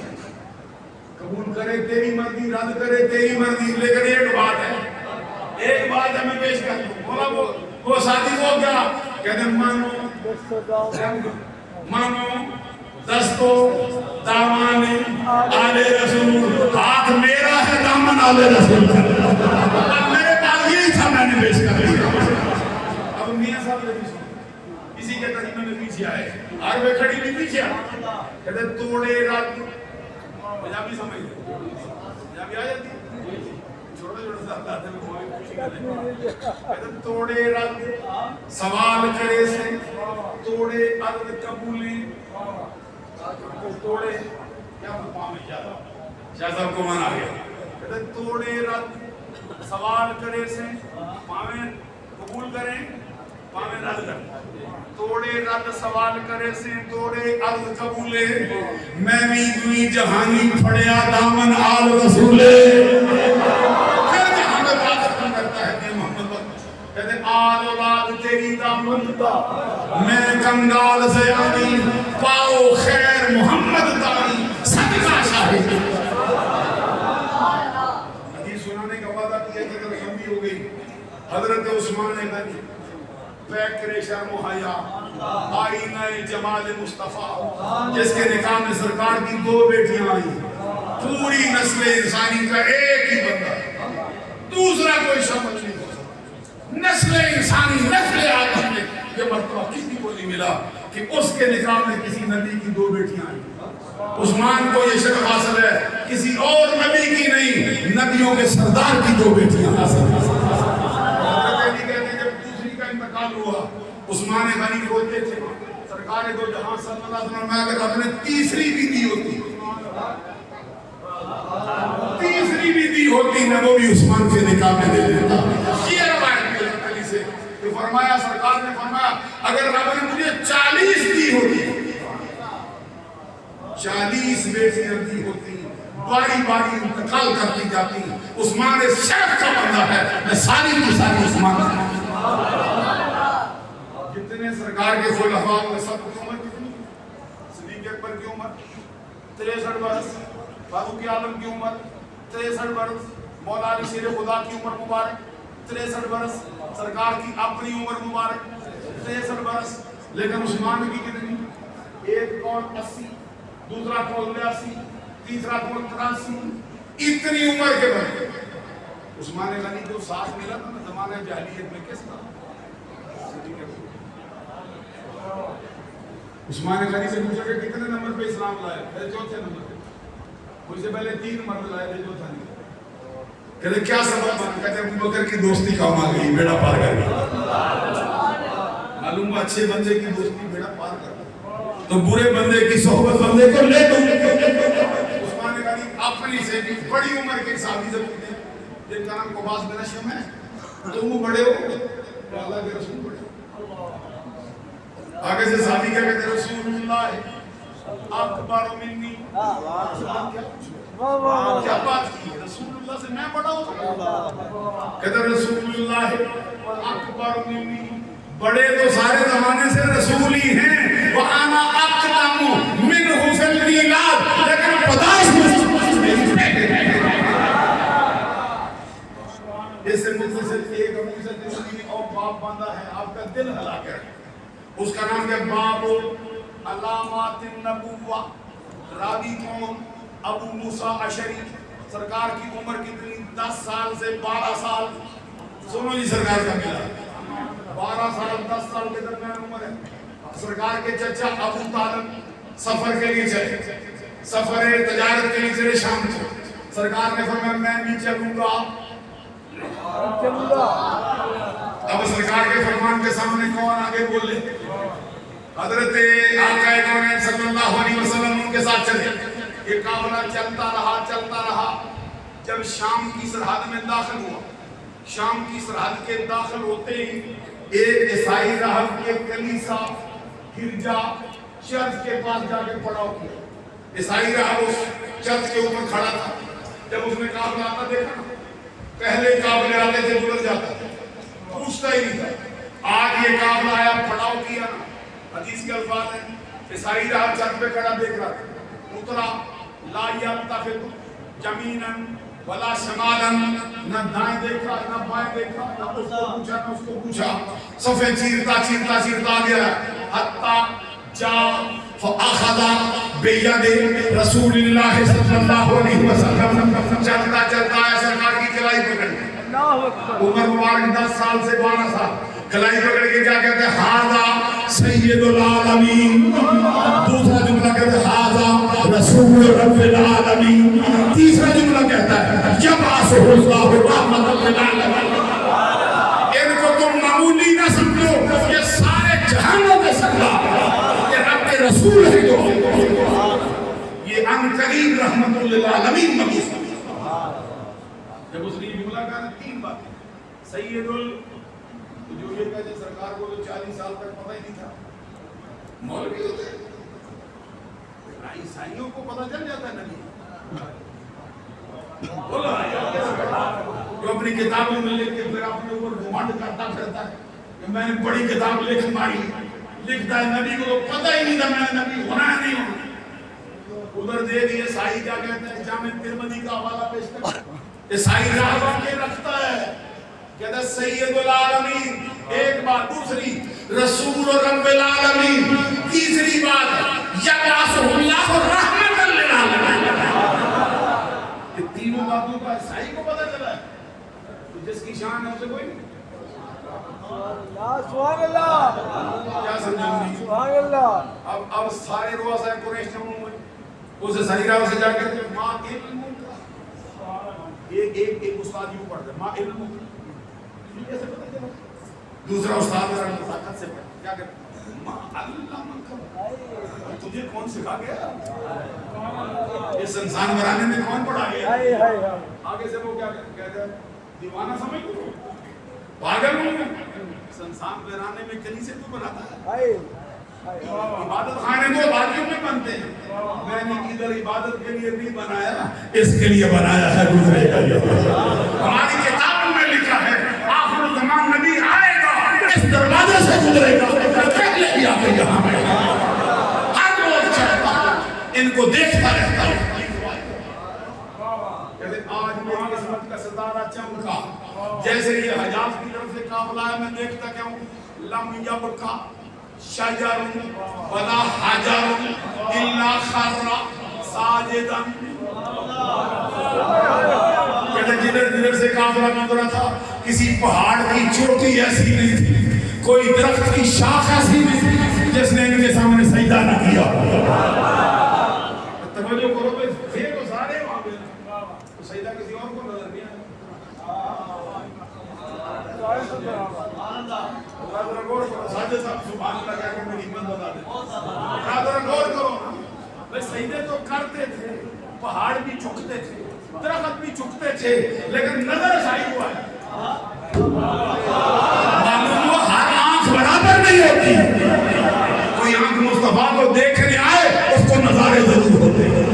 قبول کرے تیری مرضی رد کرے تیری مرضی لیکن ایک بات ہے میں پیش کر دوں مولا وہ ساتھی وہ کیا کہتے مانو دستو دامان آل رسول ہاتھ میرا ہے دامن آل رسول میرے پاس یہی تھا میں نے پیش کر دیا اب میاں صاحب نے اسی کے ترجمے میں پیچھے آئے اور وہ کھڑی بھی پیچھے کہتے توڑے رات پنجابی سمجھ لے پنجابی آ جاتی توڑے رد سوال کرے سے توڑے عرض قبولی توڑے کیا مقام ہے شاہ صاحب کو مانا گیا توڑے رد سوال کرے سے پاویں قبول کریں پاویں رد کریں توڑے رد سوال کرے سے توڑے عرض قبولے میں بھی دوئی جہانی پھڑیا دامن آل رسولے آل اولاد تیری دامن میں کنگال سے آنی پاؤ خیر محمد دانی صدقہ شاہد حدیث سنانے کا وعدہ کیا کہ اگر لمبی ہو گئی حضرت عثمان غنی پیکر شرم و حیا آئینہ جمال مصطفیٰ جس کے نکاح میں سرکار کی 2 بیٹیاں آئیں پوری نسل انسانی کا ایک ہی بندہ دوسرا کوئی شامل نہیں ہو سکتا نسل انسانی نسل آدم میں یہ مرتبہ کسی کو نہیں ملا کہ اس کے نکاح میں کسی نبی کی 2 بیٹیاں آئیں عثمان کو یہ شرف حاصل ہے کسی اور نبی کی نہیں نبیوں کے سردار کی 2 بیٹیاں حاصل ہیں ہوا عثمان غنی بولتے تھے سرکار دو جہاں صلی اللہ علیہ وسلم اگر اپنے تیسری بھی دی ہوتی نہ وہ بھی عثمان کے نکاح میں دے دیتا یہ روایت ہے علی سے تو فرمایا سرکار نے فرمایا اگر رب نے مجھے 40 دی ہوتی 40 بیٹیاں دی ہوتی باری باری انتقال کرتی جاتی عثمان شرف کا بندہ ہے میں ساری کی ساری عثمان جتنے سرکار کے خلفاء میں سب کی عمر کتنی صدیق اکبر کی عمر 63 برس فاروق اعظم کی عمر 63 برس مولا علی شیر خدا کی عمر مبارک 63 برس سرکار کی اپنی عمر مبارک 63 برس لیکن عثمان کی کتنی ایک قول 80 دوسرا قول 82 تیسرا قول 83 اتنی عمر کے بندے عثمان غنی کو ساتھ ملا تھا زمانہ جاہلیت میں کس طرح عثمان غنی سے پوچھا کہ کتنے نمبر پہ اسلام لائے پہلے 4تھے نمبر پہ مجھ سے پہلے 3 مرد لائے تھے جو تھا نہیں کہتے کیا سبب بنا کہتے ابو بکر کی دوستی کام آ گئی بیڑا پار کر گئی معلوم ہوا اچھے بندے کی دوستی بیڑا پار کر گئی تو برے بندے کی صحبت بندے کو لے دو عثمان غنی اپنی سے بھی بڑی عمر کے صحابی سے پوچھتے ہیں جن کا نام قباس بن اشم ہے تم بڑے ہو اللہ کے رسول بڑے آگے سے صحابی کیا کہتے ہیں رسول اللہ اکبر منی کیا بات کی رسول اللہ سے میں بڑا ہوں کہتے ہیں رسول اللہ اکبر منی بڑے تو سارے زمانے سے رسول ہی ہیں وَأَنَا أَقْدَمُ مِنْهُ فِي الْمِيلَادِ لیکن پیدائش میں اس سے مجھ سے ایک ابو سے تسلیم اور باپ باندھا ہے آپ کا دل ہلا کر اس کا نام ہے باب علامات النبوہ راوی کون ابو موسیٰ اشعری سرکار کی عمر کتنی 10 سال سے 12 سال سنو جی سرکار کا ملا 12 سال 10 سال کے درمیان عمر ہے سرکار کے چچا ابو طالب سفر کے لیے چلے سفر تجارت کے لیے چلے شام سے سرکار نے فرمایا میں بھی چلوں گا اب سرکار کے فرمان کے سامنے کون آگے بول لے حضرت آقا کونین صلی اللہ علیہ وسلم ان کے ساتھ چلے یہ قافلہ چلتا رہا جب شام کی سرحد میں داخل ہوا شام کی سرحد کے داخل ہوتے ہی ایک عیسائی راہب کے کلیسا گرجا چرچ کے پاس جا کے پڑاؤ کیا عیسائی راہب اس چرچ کے اوپر کھڑا تھا جب اس نے قافلہ آتا دیکھا پہلے قافلے آتے تھے گزر جاتا تھا پوچھتا ہی نہیں تھا آج یہ قافلہ آیا پڑاؤ کیا حدیث کے الفاظ ہیں عیسائی راہب چرچ پہ کھڑا دیکھ رہا تھا اترا لا یلتفت جمیناً ولا شمالاً نہ دائیں دیکھا نہ بائیں دیکھا نہ اس کو پوچھا نہ اس کو پوچھا صفے چیرتا گیا حتی جا فاخذ بید رسول اللہ صلی اللہ علیہ وسلم چلتا ہے سرکار کی کلائی پکڑ عمر مبارک 10 سال سے 12 سال کلائی پکڑ کے کیا کہتے ہیں ہاذا سید العالمین دوسرا جملہ کہتے ہیں ہاذا رسول رب العالمین تیسرا جملہ کہتا ہے یبعثہ اللہ رحمۃ للعالمین ان کو تم معمولی نہ سمجھو یہ سارے جہانوں میں سردار یہ رب کے رسول ہے جو یہ ان قریب رحمۃ للعالمین مبعوث جب اس نے جملہ کہا 3 باتیں سید جو یہ کہتے ہیں سرکار کو تو 40 سال تک پتہ ہی نہیں تھا مولوی ہوتے عیسائیوں کو پتہ چل جاتا ہے نبی جو اپنی کتابوں میں لکھ کے پھر اپنے اوپر گھمنڈ کرتا پھرتا ہے کہ میں نے بڑی کتاب لکھ ماری لکھتا ہے نبی کو تو پتہ ہی نہیں تھا میں نے نبی ہونا ہے نہیں ہونا ادھر دے دیے عیسائی کیا کہتے ہیں جامع ترمذی کا حوالہ پیش کرتا ہے عیسائی راہب کے رکھتا ہے کہتا ہے سید العالمین ایک بات. دوسری رسول رب العالمین. تیسری بات یبعث اللہ رحمت للعالمین. یہ تینوں باتوں کا عیسائی کو پتہ چلا ہے. تو جس کی شان ہے اسے کوئی نہیں. سبحان اللہ کیا سمجھیں؟ سبحان اللہ. اب سارے رؤساء قریش جمع ہوئے. اسے صحیح راہ سے جا کے ماں علم ایک استاد یوں پڑھتا ہے ماں علم. کیسے پتہ چلا؟ دوسرا استاد میرا مذاکرت سے پڑھتا کیا کہتا ماں اللہ من. تجھے کون سکھا گیا؟ اس انسان بنانے میں کون پڑھا گیا؟ آگے سے وہ کیا کہتا ہے دیوانہ سمجھ لو پاگل ہوں. اس انسان بنانے میں کنیسے کو بناتا ہے. عبادت خانے تو آبادیوں میں بنتے ہیں. میں نے ادھر عبادت کے لیے نہیں بنایا, اس کے لیے بنایا ہے گزرے کا. ہماری کتابوں میں لکھا ہے آخر زمان نبی آئے گا اس دروازے سے گزرے گا. پہلے ہی آ کے یہاں میں ہر روز چلتا ہے ان کو دیکھتا رہتا ہے. کہتے آج میری قسمت کا ستارہ چمکا جیسے یہ حجاز کی طرف سے قافلہ ہے. میں دیکھتا کیا ہوں لم یبقا شجر ولا حجر الا خر ساجدا. کہتے جدھر سے قافلہ گزرا تھا کسی پہاڑ کی چوٹی ایسی نہیں تھی, کوئی درخت کی شاخ ایسی نہیں تھی جس نے ان کے سامنے سجدہ نہ کیا. توجہ کرو بھائی یہ تو سارے وہاں پہ تو سجدہ کسی اور کو نظر نہیں آیا. ساجد صاحب سبحان اللہ کہہ کے میری ہمت بتا دیں. غور کرو بھائی سجدے تو کرتے تھے, پہاڑ بھی جھکتے تھے, درخت بھی جھکتے تھے, لیکن نظر شاہی ہوا ہے. معلوم ہوا ہر آنکھ برابر نہیں ہوتی. کوئی آنکھ مصطفیٰ کو دیکھنے آئے اس کو نظارے ضرور ہوتے ہیں.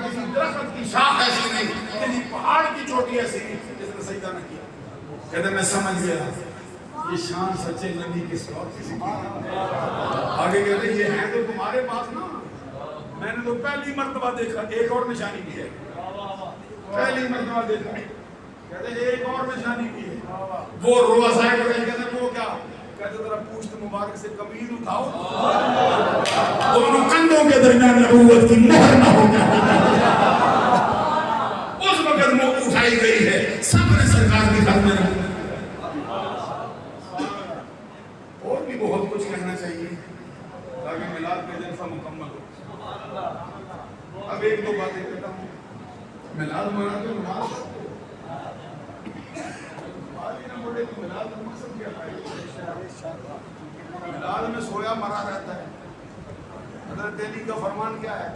کسی درخت کی شاخ ایسی نہیں, کسی پہاڑ کی چوٹی ایسی نہیں جس نے سجدہ نہ کیا. کہتے میں سمجھ گیا یہ شان سچے نبی کس اور کسی کی. آگے کہتے یہ ہے تو تمہارے پاس نا. میں نے تو پہلی مرتبہ دیکھا, ایک اور نشانی کی ہے. پہلی مرتبہ دیکھا کہتے ایک اور نشانی کی ہے. وہ رؤساء قریش کہتے وہ کیا کہتے ذرا پوشت مبارک سے قمیض اٹھاؤ دونوں کندھوں کے درمیان نبوت کی مہر نہ ہو. اس وقت وہ اٹھائی گئی ہے سب نے سرکار کی خدمت میں. اور بھی بہت کچھ کہنا چاہیے تاکہ میلاد کا جلسہ مکمل ہو. اب ایک دو باتیں کہتا ہوں. میلاد مناتے ہو نماز پڑھتے ہو. میلاد کا مقصد کیا ہے؟ میلاد میں سویا مرا رہتا ہے. حضرت علی کا فرمان کیا ہے؟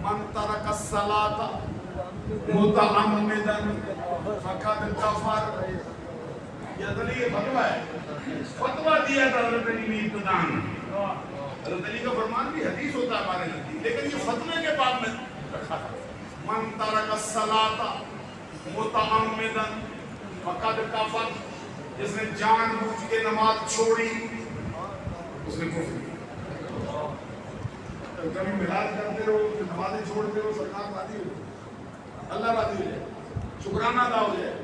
من ترک الصلاۃ متعمدا فقد کفر. یہ علی فتویٰ ہے, فتویٰ دیا تھا حضرت علی نے ابتداءً. حضرت علی کا فرمان بھی حدیث ہوتا ہے ہمارے نزدیک, لیکن یہ فتوے کے بعد میں رکھا تھا. من ترک الصلاۃ متعمدا فقد کفر. جس نے جان بوجھ کے نماز چھوڑی اس نے کفر کیا. کبھی میلاد کرتے رہو, نمازیں چھوڑتے رہو, سرکار راضی ہو, اللہ راضی ہو جائے, شکرانہ ادا ہو جائے.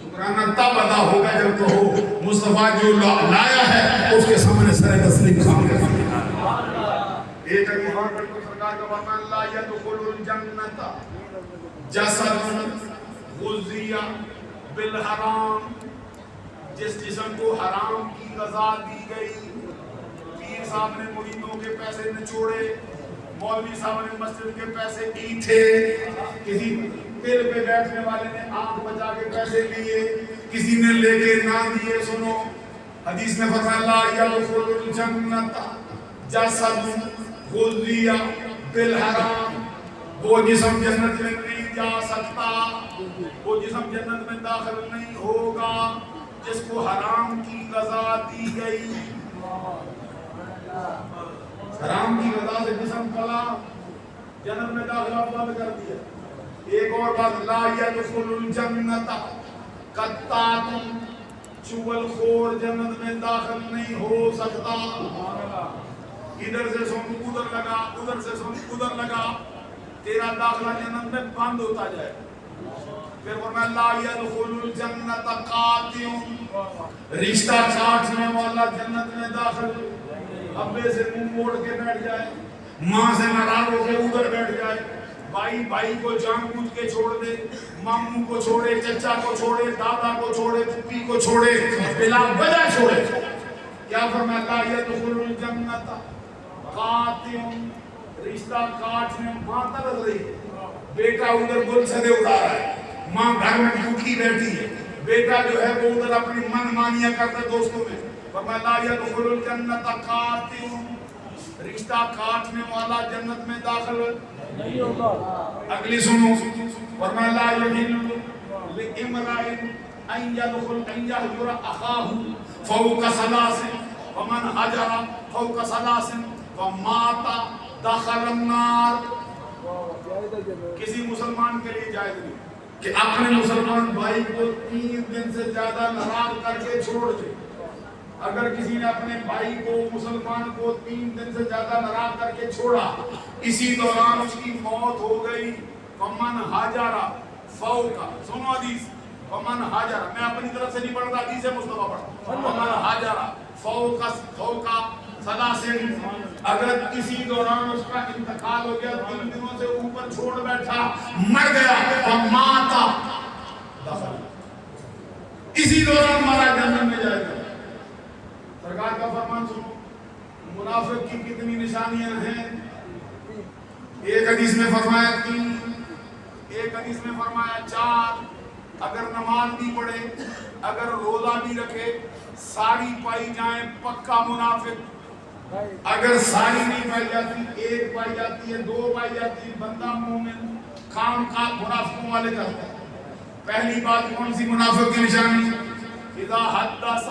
شکرانہ تب ادا ہوگا جب کہو مصطفیٰ جو لایا ہے اس کے سامنے سر تسلیم خام کرنا. ایک حدیث اور پڑھ کر سرکار کا فرمان لا يدخل الجنت جسد غذی بالحرام. جس جسم کو حرام کی غذا دی گئی. پیر صاحب نے مریدوں کے پیسے نچوڑے, مولوی صاحب نے مسجد کے پیسے ایٹھے, کسی دل پہ بیٹھنے والے نے آنکھ بچا کے پیسے لیے, کسی نے لے کے نہ دیے. سنو حدیث میں فرمایا لا يدخل الجنت جسد غذی بالحرام. وہ جسم جنت میں نہیں جا سکتا, وہ جسم جنت میں داخل نہیں ہوگا جس کو حرام کی غذا دی گئی. حرام کی غذا سے جسم پلا, جنت میں داخلہ بند کر دیا. ایک اور بات لا يدخل الجنت قطات. چغل خور جنت میں داخل نہیں ہو سکتا. ادھر سے سن ادھر لگا, ادھر سے سن ادھر لگا, تیرا داخلہ جنت میں بند ہوتا جائے. پھر فرمایا لا يدخل الجنت قاطع، رشتہ کاٹنے والا جنت میں داخل، ابے سے منہ موڑ کے بیٹھ جائے، ماں سے ناراض ہو کے ادھر بیٹھ جائے، بھائی بھائی کو جان بوجھ کے چھوڑ دے، ماموں کو چھوڑے، چچا کو چھوڑے، دادا کو چھوڑے، پھپھی کو چھوڑے، بلا وجہ چھوڑے، کیا فرمایا لا يدخل الجنت قاطع، رشتہ کاٹنے، ماں ترس رہی ہے، بیٹا ادھر گل چھدے اڑا رہا ہے، ماں گھر میں بھوکی بیٹھی ہے، بیٹا جو ہے وہ ادھر اپنی من مانیاں کرتا ہے دوستوں میں، فرمایا لا يدخل الجنت قاطع، رشتہ کاٹنے والا جنت میں داخل نہیں ہوگا۔ اگلی سنو، فرمایا لا يحل لامرئ ان يهجر اخاه فوق ثلاث ومن هجر فوق ثلاث فمات دخل النار۔ کسی مسلمان کے لیے جائز نہیں کہ اپنے مسلمان بھائی کو 3 دن سے زیادہ ناراض کر کے چھوڑ دے۔ اگر کسی نے اپنے بھائی کو، مسلمان کو 3 دن سے زیادہ ناراض کر کے چھوڑا، اسی دوران اس کی موت ہو گئی، فمن ہاجر فوق، سنو حدیث، فمن ہاجر، میں اپنی طرف سے نہیں پڑھتا، حدیث مصطفیٰ پڑھتا، فمن ہاجر فوق ثلاثن، اگر کسی دوران اس کا انتقال ہو گیا، 3 دنوں سے اوپر چھوڑ بیٹھا، مر گیا، فمات دخل، اسی دوران مارا جنت میں جائے گا۔ سرکار کا فرمان سنو، منافق کی کتنی نشانیاں ہیں؟ ایک حدیث میں فرمایا 3، ایک حدیث میں فرمایا 4، اگر نماز بھی پڑھے، اگر روزہ بھی رکھے، ساری پائی جائیں پکا منافق، اگر ساری نہیں پائی جاتی، 1 پائی جاتی ہے، 2 پائی جاتی ہے، بندہ مومن، کام کاج منافقوں والے کرتا ہے۔ پہلی بات کون سی منافق کی نشانی؟ اذا حدث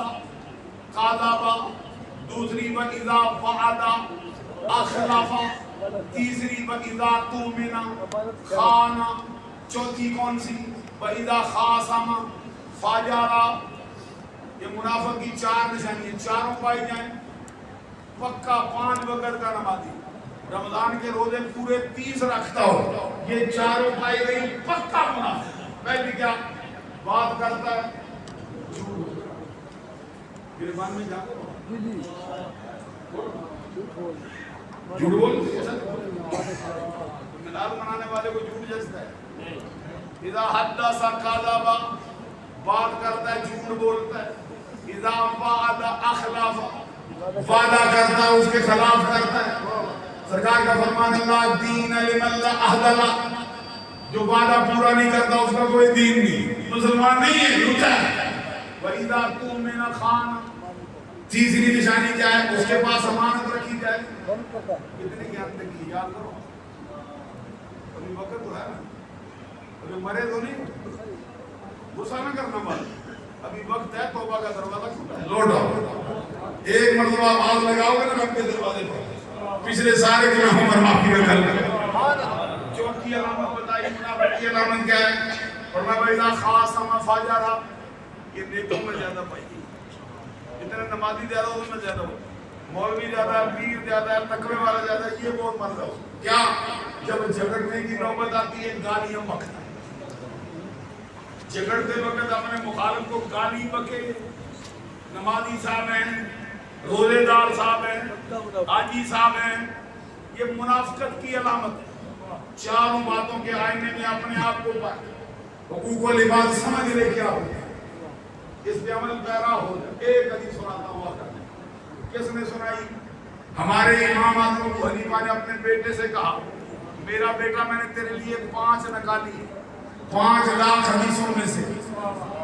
قاذب، دوسری وَإِذَا وَعَدَ أَخْلَفَ، تیسری وَإِذَا تُؤْمِنَ خَانَ، چوتھی کون سی؟ وَإِذَا خَاصَمَ فَجَرَ۔ یہ منافق کی 4 نشانی ہیں، چاروں پائی جائیں، پکا 5 وقت کا نمازی، رمضان کے روزے پورے 30 رکھتا ہو، یہ چاروں پائی گئی پکا منافق۔ پہلی کیا بات کرتا ہے؟ گربان میں جا جھوٹ بول، ملاد منانے والے کو جھوٹ جستا ہے۔ اذا حدث کذب، بات کرتا ہے جھوٹ بولتا ہے۔ اذا وعد اخلف، وعدہ کرتا ہے اس کے خلاف کرتا ہے۔ سرکار کا فرمان اللہ دین لمن لا عہد له، جو وعدہ پورا نہیں کرتا اس کا کوئی دین نہیں، مسلمان نہیں ہے، جھوٹا ہے۔ وَإِذَا تُؤْمِنَ خَانَ، تیسری نشانی کیا ہے؟ اس کے پاس امانت رکھی جائے، کتنی یاد تک یاد کرو، ابھی وقت تو ہے نا، ابھی مرے تو نہیں، غصہ نہ کرنا بات، ابھی وقت ہے، توبہ کا دروازہ کھلا ہے، لوٹ آؤ، ایک مرتبہ آواز لگاؤ گے نا رب کے دروازے پر، پچھلے سارے گناہوں پر معافی کا کر لیں۔ چوتھی علامت بتائی منافق کی علامت کیا ہے؟ فرمایا وَإِذَا خَاصَمَ فَجَرَ، یہ نیکوں میں زیادہ پائی گئی، جتنے نمازی زیادہ ہو اس میں زیادہ ہو، مولوی زیادہ ہے، پیر زیادہ ہے، تقوی والا زیادہ ہے، یہ بہت مرد ہو۔ کیا؟ جب جھگڑنے کی نوبت آتی ہے گالیاں بکتا ہے، جھگڑتے وقت اپنے مخالف کو گالی بکے، نمازی صاحب ہیں، روزے دار صاحب ہیں، حاجی صاحب ہیں، یہ منافقت کی علامت ہے۔ چاروں باتوں کے آئینے میں اپنے آپ کو حقوق و لباس سمجھ لے کیا ہوتا ہے، اس پہ عمل پیرا ہو جائے۔ ایک حدیث سناتا ہوا کرنے، کس نے سنائی؟ ہمارے امام اعظم ابو حنیفہ نے اپنے بیٹے سے کہا میرا بیٹا میں نے تیرے لیے 5 نکالی ہے، 5 لاکھ حدیثوں میں سے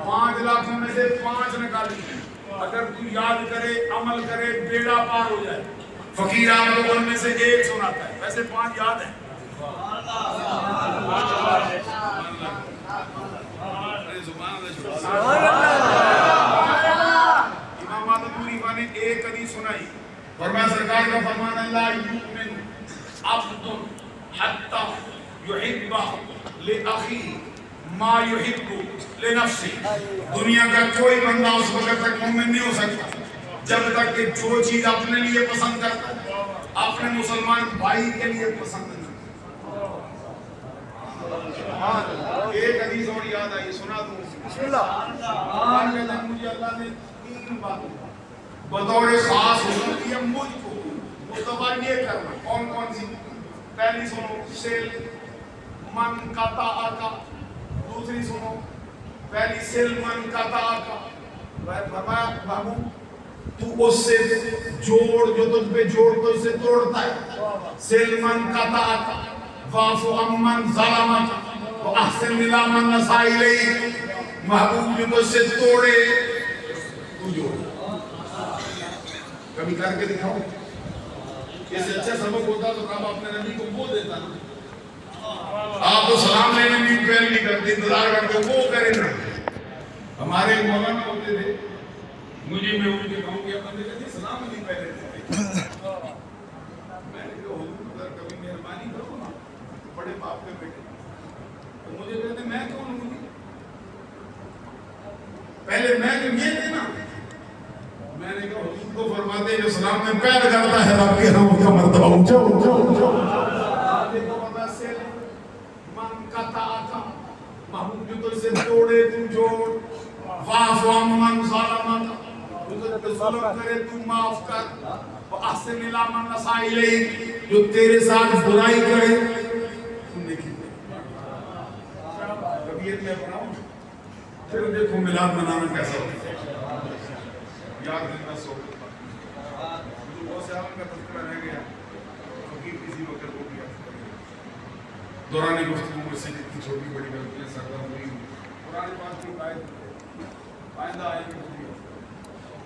5 لاکھوں میں سے 5 نکالی ہے، اگر تو یاد کرے عمل کرے بیڑا پار ہو جائے۔ فقیر آپ کو ان میں سے 1 سناتا ہے، ویسے 5 یاد ہیں۔ امام اعظم ابو حنیفہ نے 1 حدیث سنائی، فرمایا سرکار کا فرمان اللہ یؤمن عبد حتی یحب لأخیہ ما یحب لنفسہ، دنیا کا کوئی بندہ اس وقت تک مومن نہیں ہو سکتا جب تک کہ جو چیز اپنے لیے پسند کرتا ہے اپنے مسلمان بھائی کے لیے پسند نہیں۔ ایک حدیث اور یاد آئی بسم اللہ. اللہ کہتا ہے مجھے اللہ نے 3 باتوں بطور خاص حکم دیا مجھ کو مصطفیٰ یہ کرنا. کون کون سی؟ پہلی سنو سل من قطع کا. دوسری سنو پہلی سل من قطع کا. فرمایا بابو تو اس سے جوڑ جو تجھ پہ جوڑ تو اسے توڑتا ہے. سل من قطع کا واعف عمن ظلمک واحسن الی من اساء الیک. محبوب جو تجھ سے توڑے تو جوڑ. کبھی کر کے دکھاؤ. اس سے اچھا سبق ہوتا تو کب اپنے نبی کو وہ دیتا نا. آپ تو سلام لینے بھی پہل نہیں کرتے, انتظار کرتے وہ کرے نا. ہمارے مولانا ہوتے تھے, مجھے میں ان کے کہوں گے اپنے کہتے سلام نہیں پہلے دیتے. میں نے کہا حضور کبھی مہربانی کرو نا, بڑے باپ کے بیٹے. تو مجھے کہتے میں کون ہوں, پہلے میں تو یہ تھے نا. میں نے کہا حضور کو فرماتے جو سلام میں پہل کرتا ہے رب کے ہاں اس کا مرتبہ اونچا اونچا. دیکھو بتا سے من قطع کا محبوب جو تو اسے توڑے تو جوڑ. واعف عمن ظلمک جو ظلم کرے تو معاف کر. واحسن الی من اساء الیک جو تیرے ساتھ برائی کرے تم دیکھیں. کبھی میں پڑھاؤں پھر دیکھو میلاد منانا کیسا ہوتا ہے. یاد رکھنا سو بہت سے عالم کا تذکرہ رہ گیا. فقیر کسی وقت ہو گیا دوران گفتگو میں سے جتنی چھوٹی بڑی غلطیاں سرگرم ہوئی قرآن پاک کی آئندہ آئے گی.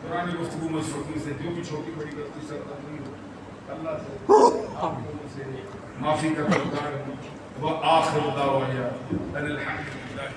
قرآن گفتگو میں فقیر سے جو بھی چھوٹی بڑی غلطی سرگرم ہوئی ہو اللہ سے آپ لوگوں سے معافی کا طلبگار ہوں. وآخر دعوانا ان الحمد للہ